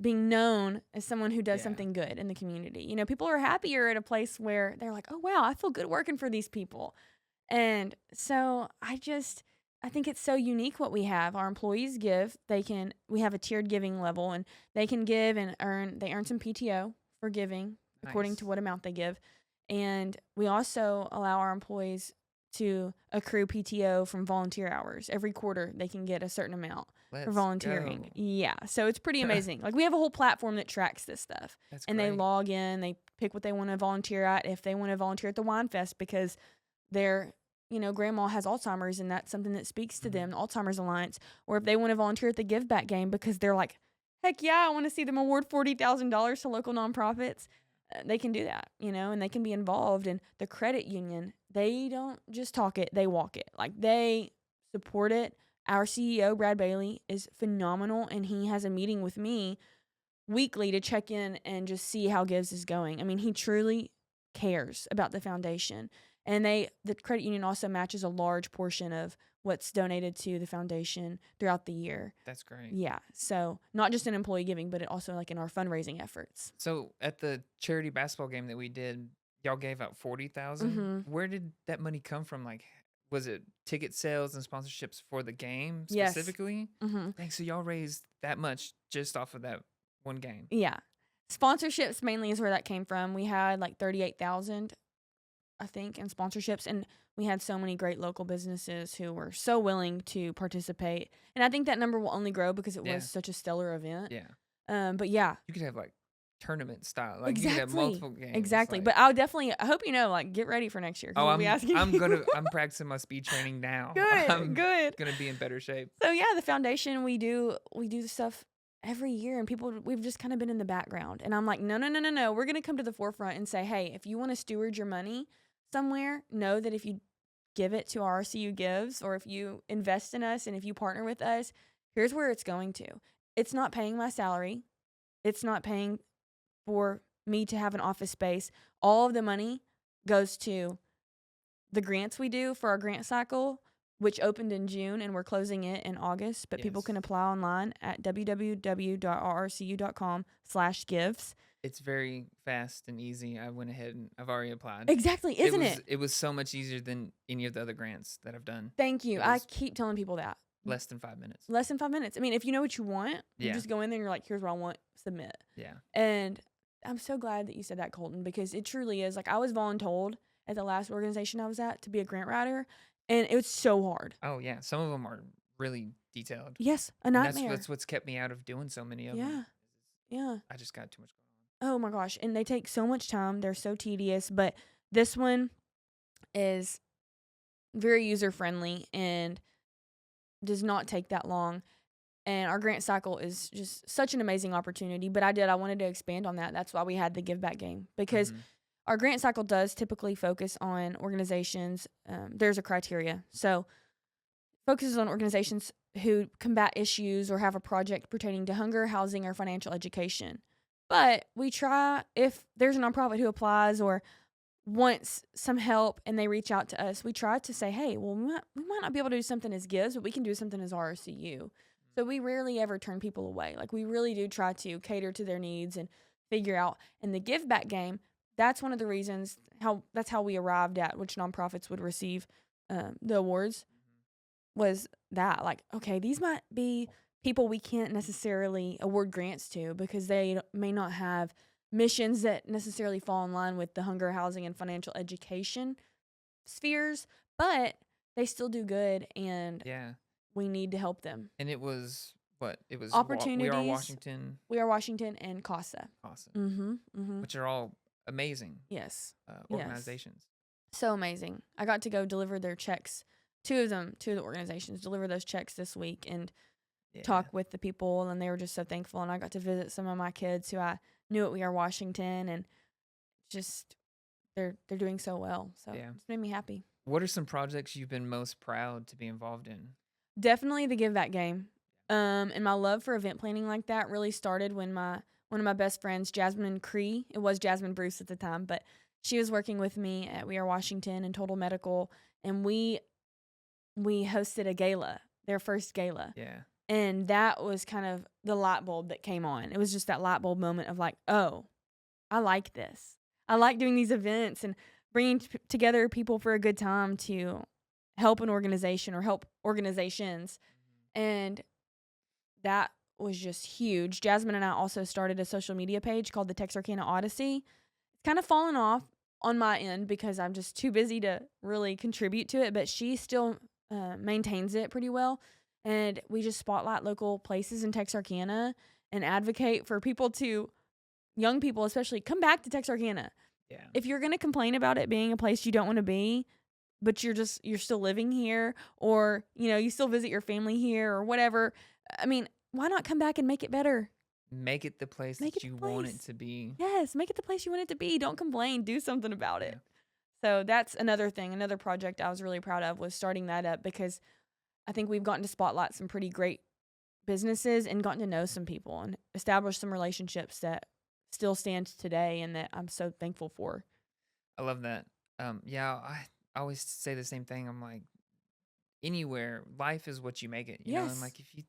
being known as someone who does something good in the community. People are happier at a place where they're like, oh, wow, I feel good working for these people. And so I think it's so unique what we have. Our employees give. We have a tiered giving level, and they can give and earn some PTO for giving according to what amount they give. And we also allow our employees to accrue PTO from volunteer hours. Every quarter, they can get a certain amount for volunteering. Go. Yeah, so it's pretty amazing. Like, we have a whole platform that tracks this stuff. That's and great. They log in, they pick what they want to volunteer at. If they want to volunteer at the Wine Fest because their grandma has Alzheimer's and that's something that speaks to them, the Alzheimer's Alliance. Or if they want to volunteer at the Give Back game because they're like, heck yeah, I want to see them award $40,000 to local nonprofits. They can do that, and they can be involved. And the credit union, they don't just talk it, they walk it. Like, they support it. Our CEO, Brad Bailey, is phenomenal, and he has a meeting with me weekly to check in and just see how Gives is going. I mean, he truly cares about the foundation. And the credit union also matches a large portion of what's donated to the foundation throughout the year. That's great. Yeah. So not just in employee giving, but it also like in our fundraising efforts. So at the charity basketball game that we did, y'all gave out $40,000. Mm-hmm. Where did that money come from? Like, was it ticket sales and sponsorships for the game Yes. specifically? Mm-hmm. Thanks. So y'all raised that much just off of that one game. Yeah. Sponsorships mainly is where that came from. We had like 38,000, I think, in sponsorships, and we had so many great local businesses who were so willing to participate. And I think that number will only grow because it was such a stellar event. Yeah. But yeah. You could have like tournament style. Like you can have multiple games. Exactly. Like, But I hope you know, like, get ready for next year. 'Cause we'll be asking I'm you. I'm practicing my speed training now. Good, I'm good. gonna be in better shape. So yeah, the foundation, we do the stuff every year, and we've just kind of been in the background. And I'm like, no, no, no, no, no. We're gonna come to the forefront and say, hey, if you want to steward your money somewhere, know that if you give it to RRCU Gives, or if you invest in us and if you partner with us, here's where it's going to. It's not paying my salary. It's not paying for me to have an office space. All of the money goes to the grants we do for our grant cycle, which opened in June, and we're closing it in August. But people can apply online at www.rrcu.com/gives. It's very fast and easy. I went ahead and I've already applied. Exactly, isn't it? It was so much easier than any of the other grants that I've done. Thank you. I keep telling people that. Less than 5 minutes. Less than 5 minutes. I mean, if you know what you want, you just go in there and you're like, here's what I want, submit. Yeah. And I'm so glad that you said that, Colton, because it truly is. Like, I was voluntold at the last organization I was at to be a grant writer, and it was so hard. Oh, yeah. Some of them are really detailed. Yes, a nightmare. That's what's kept me out of doing so many of them. Yeah. I just got too much going on. Oh, my gosh. And they take so much time. They're so tedious. But this one is very user-friendly and does not take that long. And our grant cycle is just such an amazing opportunity. But I wanted to expand on that. That's why we had the Give Back game. Because our grant cycle does typically focus on organizations. There's a criteria. So focuses on organizations who combat issues or have a project pertaining to hunger, housing, or financial education. But we try, if there's a nonprofit who applies or wants some help and they reach out to us, we try to say, hey, well, we might not be able to do something as Gives, but we can do something as RRCU. So we rarely ever turn people away. Like, we really do try to cater to their needs and figure out. And the Give Back game, that's one of the reasons that's how we arrived at which nonprofits would receive the awards, was that, like, okay, these might be people we can't necessarily award grants to because they may not have missions that necessarily fall in line with the hunger, housing, and financial education spheres, but they still do good, and we need to help them. And it was what? It was opportunities. We Are Washington, and CASA. Which are all amazing. Yes. Organizations. Yes. So amazing. I got to go deliver their checks. Two of the organizations deliver those checks this week and talk with the people, and they were just so thankful. And I got to visit some of my kids who I knew at We Are Washington, and just they're doing so well. So it's made me happy. What are some projects you've been most proud to be involved in? Definitely the Give Back game. And my love for event planning like that really started when one of my best friends, Jasmine Cree, it was Jasmine Bruce at the time, but she was working with me at We Are Washington and Total Medical, and we hosted a gala, their first gala. Yeah. And that was kind of the light bulb that came on. It was just that light bulb moment of like, oh, I like this. I like doing these events and bringing together people for a good time to help an organization or help organizations. And that was just huge. Jasmine and I also started a social media page called the Texarkana Odyssey. It's kind of fallen off on my end because I'm just too busy to really contribute to it, but she still maintains it pretty well. And we just spotlight local places in Texarkana and advocate for young people especially, come back to Texarkana. Yeah. If you're going to complain about it being a place you don't want to be, but you're still living here, or, you still visit your family here or whatever, I mean, why not come back and make it better? Make it the place that you want it to be. Yes, make it the place you want it to be. Don't complain. Do something about it. So that's another project I was really proud of, was starting that up, because I think we've gotten to spotlight some pretty great businesses and gotten to know some people and establish some relationships that still stand today and that I'm so thankful for. I love that. I always say the same thing. I'm like, anywhere, life is what you make it. You know, and like, if you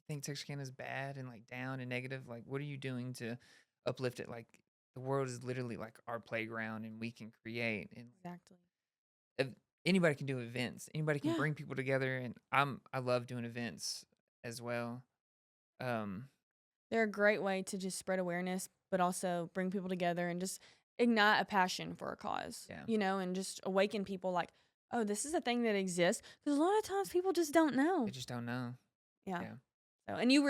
think Texarkana is bad and like down and negative, like, what are you doing to uplift it? Like, the world is literally like our playground, and we can create. And exactly. Anybody can do events. Anybody can bring people together, and I love doing events as well. They're a great way to just spread awareness, but also bring people together and just ignite a passion for a cause. Yeah. And just awaken people like, oh, this is a thing that exists, because a lot of times people just don't know. They just don't know. Yeah. So, and you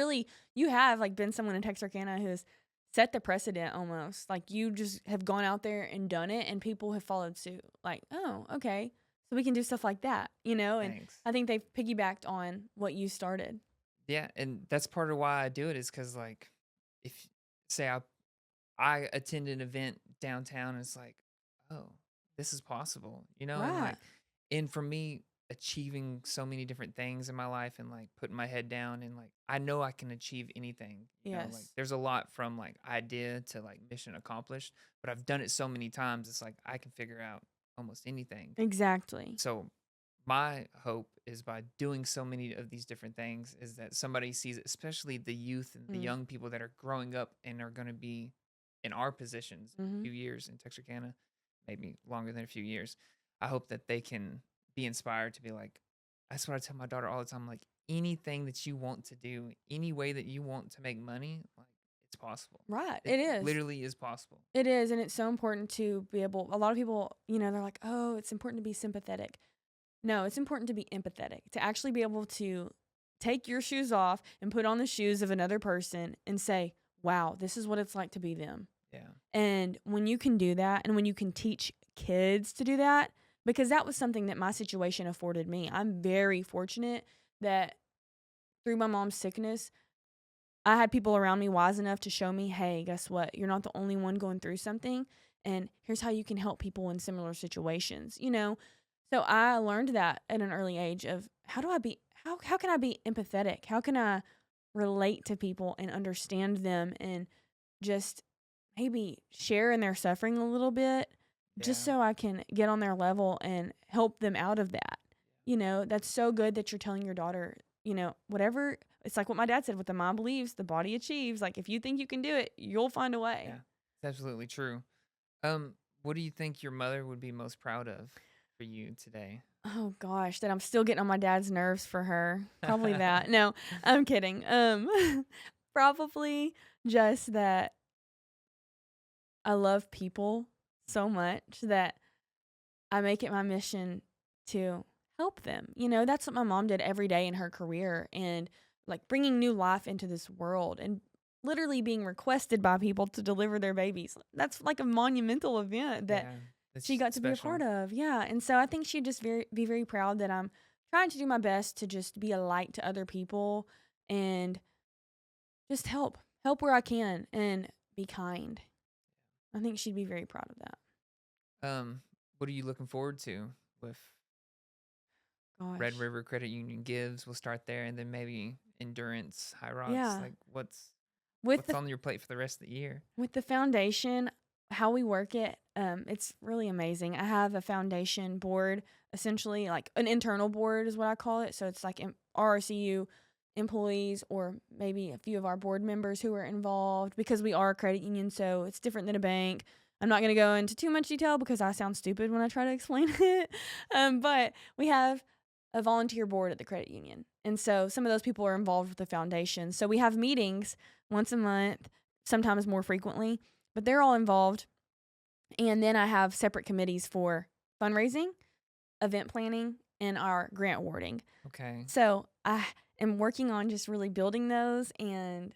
have like been someone in Texarkana who has set the precedent almost. Like, you just have gone out there and done it, and people have followed suit. Like, oh, okay, so we can do stuff like that, And Thanks. I think they've piggybacked on what you started. Yeah, and that's part of why I do it is because, like, if say I attend an event downtown and it's like, oh, this is possible, and Right. and for me, achieving so many different things in my life and like putting my head down and like I know I can achieve anything, like Yes. there's a lot from like idea to like mission accomplished, but I've done it so many times, it's like I can figure out almost anything. Exactly. So my hope is by doing so many of these different things is that somebody sees it, especially the youth and the Mm. young people that are growing up and are going to be in our positions in a Mhm. few years in Texarkana, maybe longer than a few years. I hope that they can be inspired to be like, that's what I tell my daughter all the time. Like, anything that you want to do, any way that you want to make money, like, it's possible. Right. It It is. literally is possible. It is, and it's so important to be able. A lot of people, they're like, "Oh, it's important to be sympathetic." No, it's important to be empathetic, to actually be able to take your shoes off and put on the shoes of another person and say, "Wow, this is what it's like to be them." Yeah. And when you can do that, and when you can teach kids to do that, because that was something that my situation afforded me. I'm very fortunate that through my mom's sickness, I had people around me wise enough to show me, hey, guess what? You're not the only one going through something. And here's how you can help people in similar situations, So I learned that at an early age of how can I be empathetic? How can I relate to people and understand them and just maybe share in their suffering a little bit, just Yeah. so I can get on their level and help them out of that. That's so good that you're telling your daughter, whatever. It's like what my dad said, what the mind believes, the body achieves. Like, if you think you can do it, you'll find a way. Yeah. It's absolutely true. What do you think your mother would be most proud of for you today? Oh gosh, that I'm still getting on my dad's nerves for her. Probably that. No, I'm kidding. Probably just that I love people so much that I make it my mission to help them. That's what my mom did every day in her career, and like bringing new life into this world and literally being requested by people to deliver their babies. That's like a monumental event that That's she got to be a special. part of. Yeah. And so I think she'd just be very proud that I'm trying to do my best to just be a light to other people and just help where I can and be kind. I think she'd be very proud of that. What are you looking forward to with Gosh. Red River Credit Union Gives? We'll start there, and then maybe Endurance, HYROX. Yeah. Like, what's With on your plate for the rest of the year? With the foundation, how we work it, it's really amazing. I have a foundation board, essentially like an internal board is what I call it. So it's like RRCU employees or maybe a few of our board members who are involved, because we are a credit union, so it's different than a bank. I'm not going to go into too much detail because I sound stupid when I try to explain it. But we have a volunteer board at the credit union. And so some of those people are involved with the foundation. So we have meetings once a month, sometimes more frequently, but they're all involved. And then I have separate committees for fundraising, event planning, and our grant awarding. Okay. So I am working on just really building those and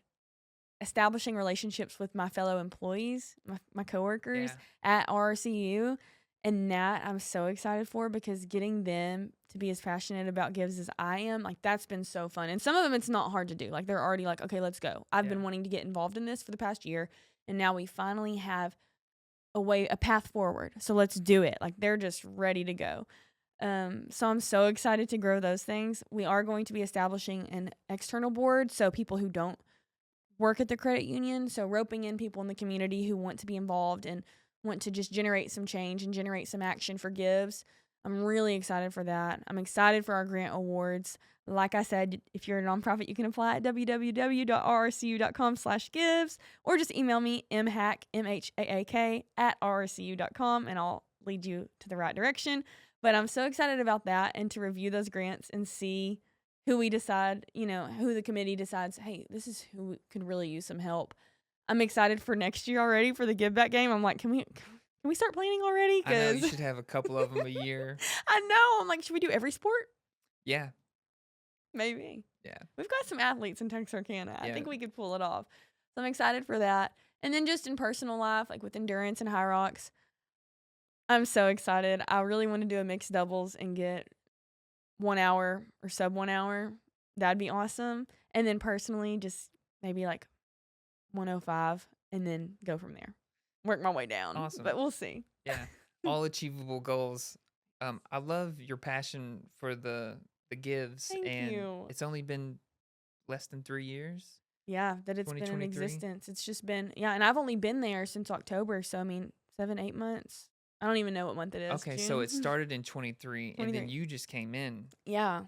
establishing relationships with my fellow employees, my coworkers at RRCU. And that I'm so excited for, because getting them to be as passionate about Gives as I am, like, that's been so fun. And some of them, it's not hard to do. Like, they're already like, okay, let's go. I've been wanting to get involved in this for the past year, and now we finally have a path forward. So let's do it. Like, they're just ready to go. So I'm so excited to grow those things. We are going to be establishing an external board, so people who don't work at the credit union, so roping in people in the community who want to be involved and want to just generate some change and generate some action for Gives. I'm really excited for that. I'm excited for our grant awards. Like I said, if you're a nonprofit, you can apply at www.rrcu.com/gives, or just email me, mhaak, MHAAK, @rrcu.com, and I'll lead you to the right direction. But I'm so excited about that, and to review those grants and see who we decide, who the committee decides, hey, this is who could really use some help. I'm excited for next year already for the Give Back game. I'm like, can we start planning already? I know you should have a couple of them a year. I know. I'm like, should we do every sport? Yeah. Maybe. Yeah. We've got some athletes in Texarkana. I think we could pull it off. So I'm excited for that. And then just in personal life, like with endurance and HYROX, I'm so excited. I really want to do a mixed doubles and get 1 hour or sub 1 hour. That'd be awesome. And then personally, just maybe like 105 and then go from there. Work my way down. Awesome. But we'll see. Yeah. All achievable goals. I love your passion for the Gives. Thank and you. It's only been less than 3 years. Yeah, that it's been in 2023? existence. It's just been, and I've only been there since October. So, I mean, 7-8 months. I don't even know what month it is. Okay, so June? it started in 23, and then 23. you just came in Yeah.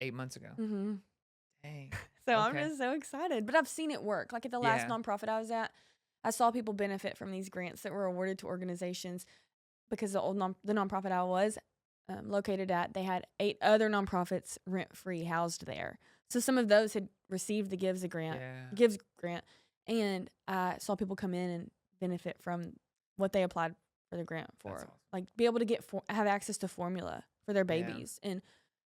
8 months ago. Mm-hmm. Dang. So I'm Okay. just so excited. But I've seen it work. Like at the last Yeah. nonprofit I was at, I saw people benefit from these grants that were awarded to organizations because the nonprofit I was located at, they had 8 other nonprofits rent-free housed there. So some of those had received the Gives grant, and I saw people come in and benefit from what they applied for the grant for. That's awesome. Like be able to have access to formula for their babies and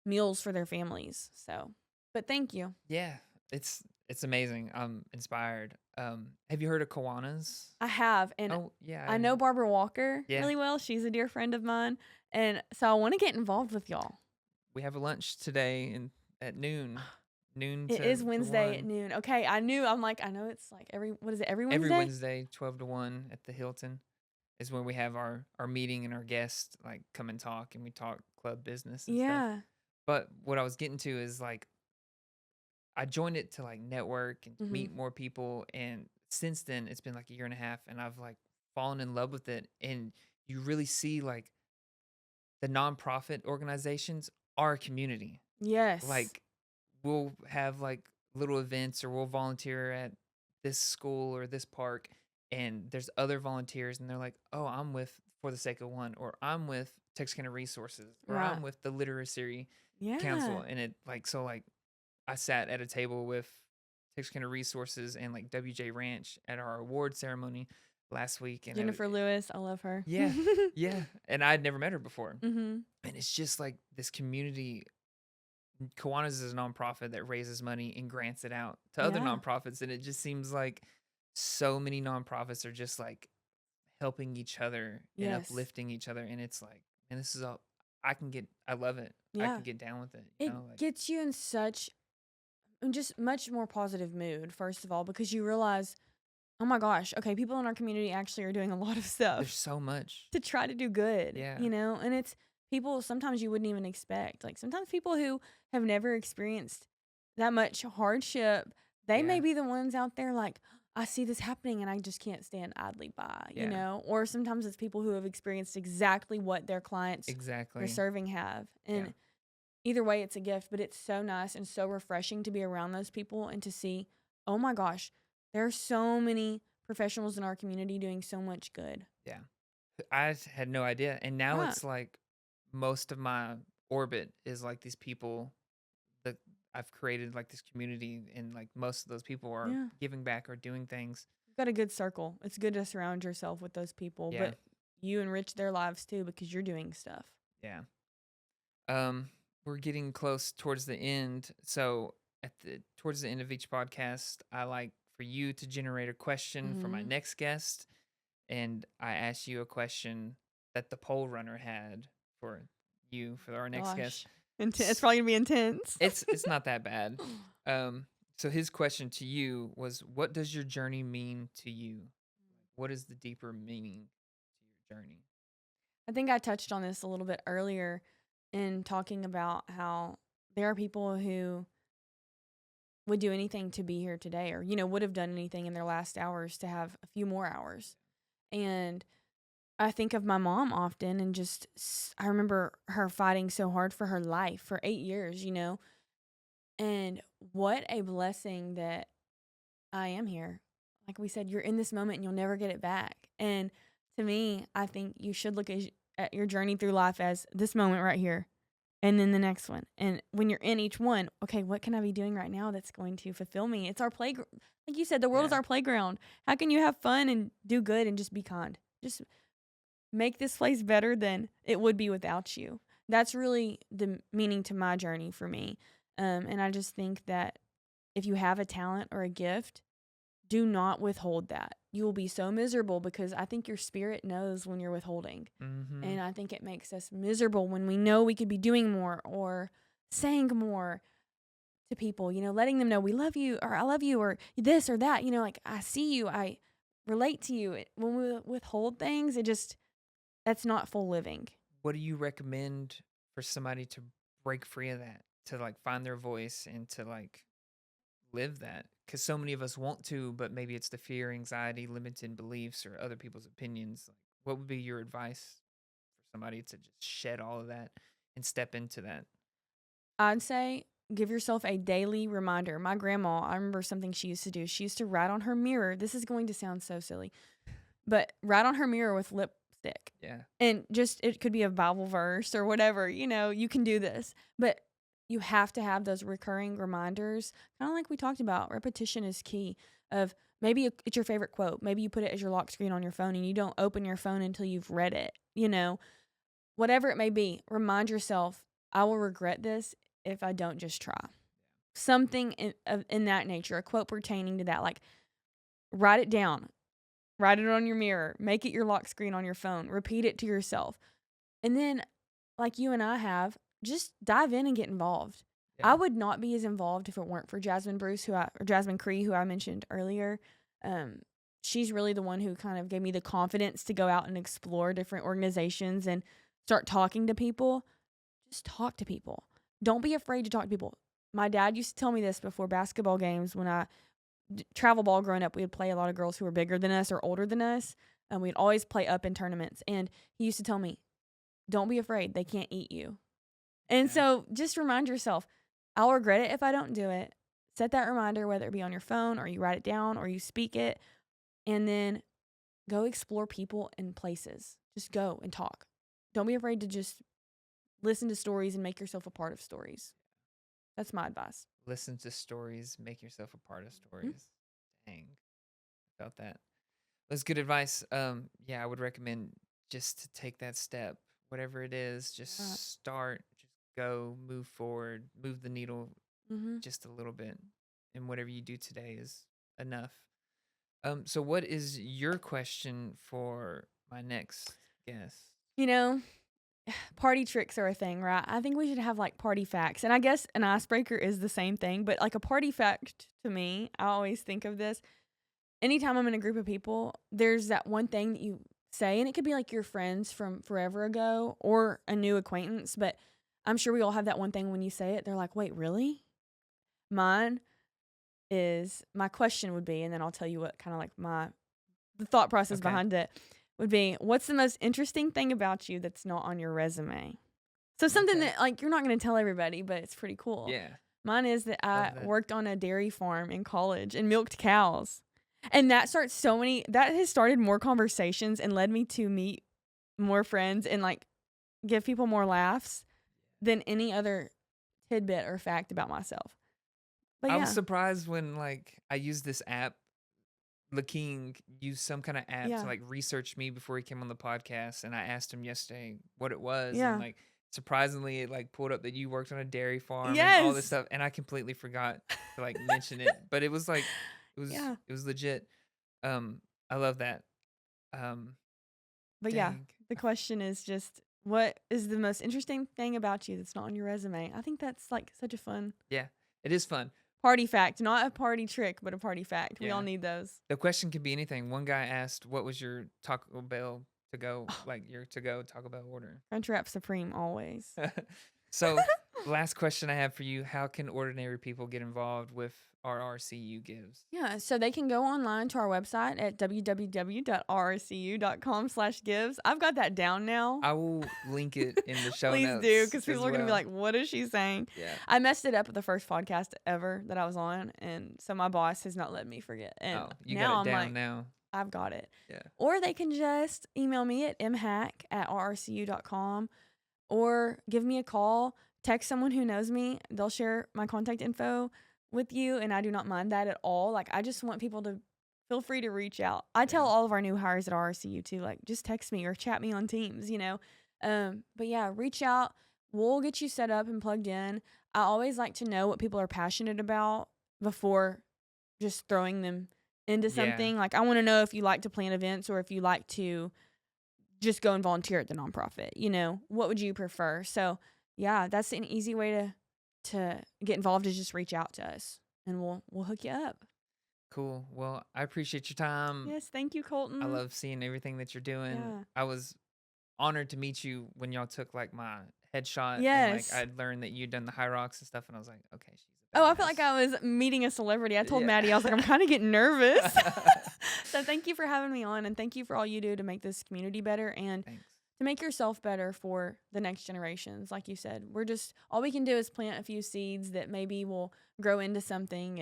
meals for their families. So, but thank you. Yeah, it's amazing. I'm inspired. Have you heard of Kiwanis? I have, and Oh, yeah. I know Barbara Walker Yeah. really well. She's a dear friend of mine, and so I want to get involved with y'all. We have a lunch today at noon. It is Wednesday at noon. Okay, I know it's like every Wednesday? Every Wednesday, 12 to 1 at the Hilton is when we have our meeting and our guests like come and talk, and we talk club business and stuff. Yeah. But what I was getting to is like I joined it to like network and meet more people, and since then it's been like a year and a half, and I've like fallen in love with it. And you really see like the nonprofit organizations are a community. Yes. Like we'll have like little events, or we'll volunteer at this school or this park, and there's other volunteers, and they're like, oh, I'm with For the Sake of One, or I'm with Texarkana Resources, or Right. I'm with the Literacy Yeah. Council. And it like, so like I sat at a table with Texarkana Resources and like WJ Ranch at our award ceremony last week. And Jennifer Lewis, I love her. Yeah. Yeah. And I'd never met her before. Mm-hmm. And it's just like this community. Kiwanis is a nonprofit that raises money and grants it out to other Yeah. nonprofits. And it just seems like so many nonprofits are just like helping each other and Yes. uplifting each other. And it's like, and this is all I love it. I Yeah. can get down with it. It gets you in such just much more positive mood, first of all, because you realize, oh my gosh, okay, people in our community actually are doing a lot of there's stuff so much. to try to do good. Yeah. You know, and it's people sometimes you wouldn't even expect. Like sometimes people who have never experienced that much hardship, they may Yeah. be the ones out there like, I see this happening and I just can't stand idly by, Yeah. you know? Or sometimes it's people who have experienced exactly what their clients Exactly. they're serving have. And either way, it's a gift, but it's so nice and so refreshing to be around those people and to see, oh my gosh, there are so many professionals in our community doing so much good. Yeah. I had no idea. And now Yeah. it's like most of my orbit is like these people that I've created, like this community, and like most of those people are Yeah. giving back or doing things. You've got a good circle. It's good to surround yourself with those people, Yeah. but you enrich their lives too because you're doing stuff. Yeah. We're getting close towards the end. So towards the end of each podcast, I like for you to generate a question for my Mhm. next guest. And I ask you a question that the poll runner had for you for our next guest. It's probably gonna be intense. It's not that bad. So his question to you was, what does your journey mean to you? What is the deeper meaning to your journey? I think I touched on this a little bit earlier in talking about how there are people who would do anything to be here today, or, you know, would have done anything in their last hours to have a few more hours. And I think of my mom often, and just, I remember her fighting so hard for her life for 8 years, you know, and what a blessing that I am here. Like we said, you're in this moment and you'll never get it back. And to me, I think you should look at your journey through life as this moment right here and then the next one. And when you're in each one, okay, what can I be doing right now that's going to fulfill me? It's our playground. Like you said, the world is our playground. How can you have fun and do good and just be kind? Just make this place better than it would be without you. That's really the meaning to my journey for me. And I just think that if you have a talent or a gift, do not withhold that. you will be so miserable, because I think your spirit knows when you're withholding. Mm-hmm. And I think it makes us miserable when we know we could be doing more or saying more to people, letting them know we love you, or I love you, or this or that, like I see you, I relate to you. When we withhold things, that's not full living. What do you recommend for somebody to break free of that, to like find their voice and to like live that? Because so many of us want to, but maybe it's the fear, anxiety, limited beliefs, or other people's opinions. Like, what would be your advice for somebody to just shed all of that and step into that? I'd say give yourself a daily reminder. My grandma, I remember something she used to do. She used to write on her mirror. This is going to sound so silly, but write on her mirror with lipstick. Yeah. And just, it could be a Bible verse or whatever, you can do this. But you have to have those recurring reminders. Kind of like we talked about, repetition is key. Of maybe it's your favorite quote. Maybe you put it as your lock screen on your phone and you don't open your phone until you've read it. Whatever it may be, remind yourself, I will regret this if I don't just try. Something in that nature, a quote pertaining to that. Like, write it down. Write it on your mirror. Make it your lock screen on your phone. Repeat it to yourself. And then, like you and I have, just dive in and get involved. Yeah. I would not be as involved if it weren't for Jasmine Cree, who I mentioned earlier. She's really the one who kind of gave me the confidence to go out and explore different organizations and start talking to people. Just talk to people. Don't be afraid to talk to people. My dad used to tell me this before basketball games. When I travel ball growing up, we would play a lot of girls who were bigger than us or older than us, and we'd always play up in tournaments. And he used to tell me, don't be afraid. They can't eat you. And so just remind yourself, I'll regret it if I don't do it. Set that reminder, whether it be on your phone or you write it down or you speak it, and then go explore people and places. Just go and talk. Don't be afraid to just listen to stories and make yourself a part of stories. That's my advice. Listen to stories, make yourself a part of stories. Dang. About that. That's good advice. Yeah, I would recommend just to take that step. Whatever it is, just start, just go, move forward, move the needle just a little bit. And whatever you do today is enough. So what is your question for my next guest? Party tricks are a thing, right? I think we should have like party facts. And I guess an icebreaker is the same thing, but like a party fact to me, I always think of this. Anytime I'm in a group of people, there's that one thing that you say, and it could be like your friends from forever ago or a new acquaintance, but I'm sure we all have that one thing when you say it, they're like, wait, really? My question would be, and then I'll tell you what kind of like the thought process behind it would be, what's the most interesting thing about you that's not on your resume? So something that like you're not going to tell everybody, but it's pretty cool. Yeah. Mine is that I worked on a dairy farm in college and milked cows. And that has started more conversations and led me to meet more friends and like give people more laughs than any other tidbit or fact about myself. But I was surprised when like I used this app. Lakeem used some kind of app to like research me before he came on the podcast, and I asked him yesterday what it was, and like surprisingly it like pulled up that you worked on a dairy farm and all this stuff, and I completely forgot to like mention it, but it was like it was legit. I love that. But the question is just, what is the most interesting thing about you that's not on your resume? I think that's like such a fun. Yeah, it is fun. Party fact, not a party trick, but a party fact. We all need those. The question could be anything. One guy asked, what was your Taco Bell to go, like your to go Taco Bell order? Crunchwrap Supreme, always. So last question I have for you, how can ordinary people get involved with RRCU Gives? Yeah, so they can go online to our website at www.rrcu.com/gives. I've got that down now. I will link it in the show notes. Please do, because people are going to be like, what is she saying? Yeah. I messed it up at the first podcast ever that I was on, and so my boss has not let me forget. And you now got it I'm down like, now. I've got it. Yeah. Or they can just email me at mhaak@rrcu.com or give me a call, text someone who knows me. They'll share my contact info with you, and I do not mind that at all. Like, I just want people to feel free to reach out. I tell all of our new hires at RRCU too, like, just text me or chat me on Teams, But yeah, reach out. We'll get you set up and plugged in. I always like to know what people are passionate about before just throwing them into Yeah. something. Like, I want to know if you like to plan events or if you like to just go and volunteer at the nonprofit. What would you prefer? So, yeah, that's an easy way to get involved, is just reach out to us and we'll hook you up. Cool. Well, I appreciate your time. Yes, thank you, Colton. I love seeing everything that you're doing. Yeah. I was honored to meet you when y'all took like my headshot. Yes. And like I'd learned that you'd done the HYROX and stuff, and I was like, okay, she's Oh, I felt like I was meeting a celebrity. I told Yeah. Maddie, I was like, I'm kind of getting nervous. So thank you for having me on, and thank you for all you do to make this community better and Thanks. to make yourself better for the next generations. Like you said, all we can do is plant a few seeds that maybe will grow into something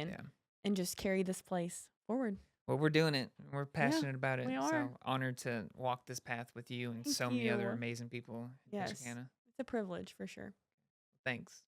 and just carry this place forward. Well, we're doing it. We're passionate about it. we are. So honored to walk this path with you and Thank so many other you. amazing people in Yes. Texarkana. It's a privilege for sure. Thanks.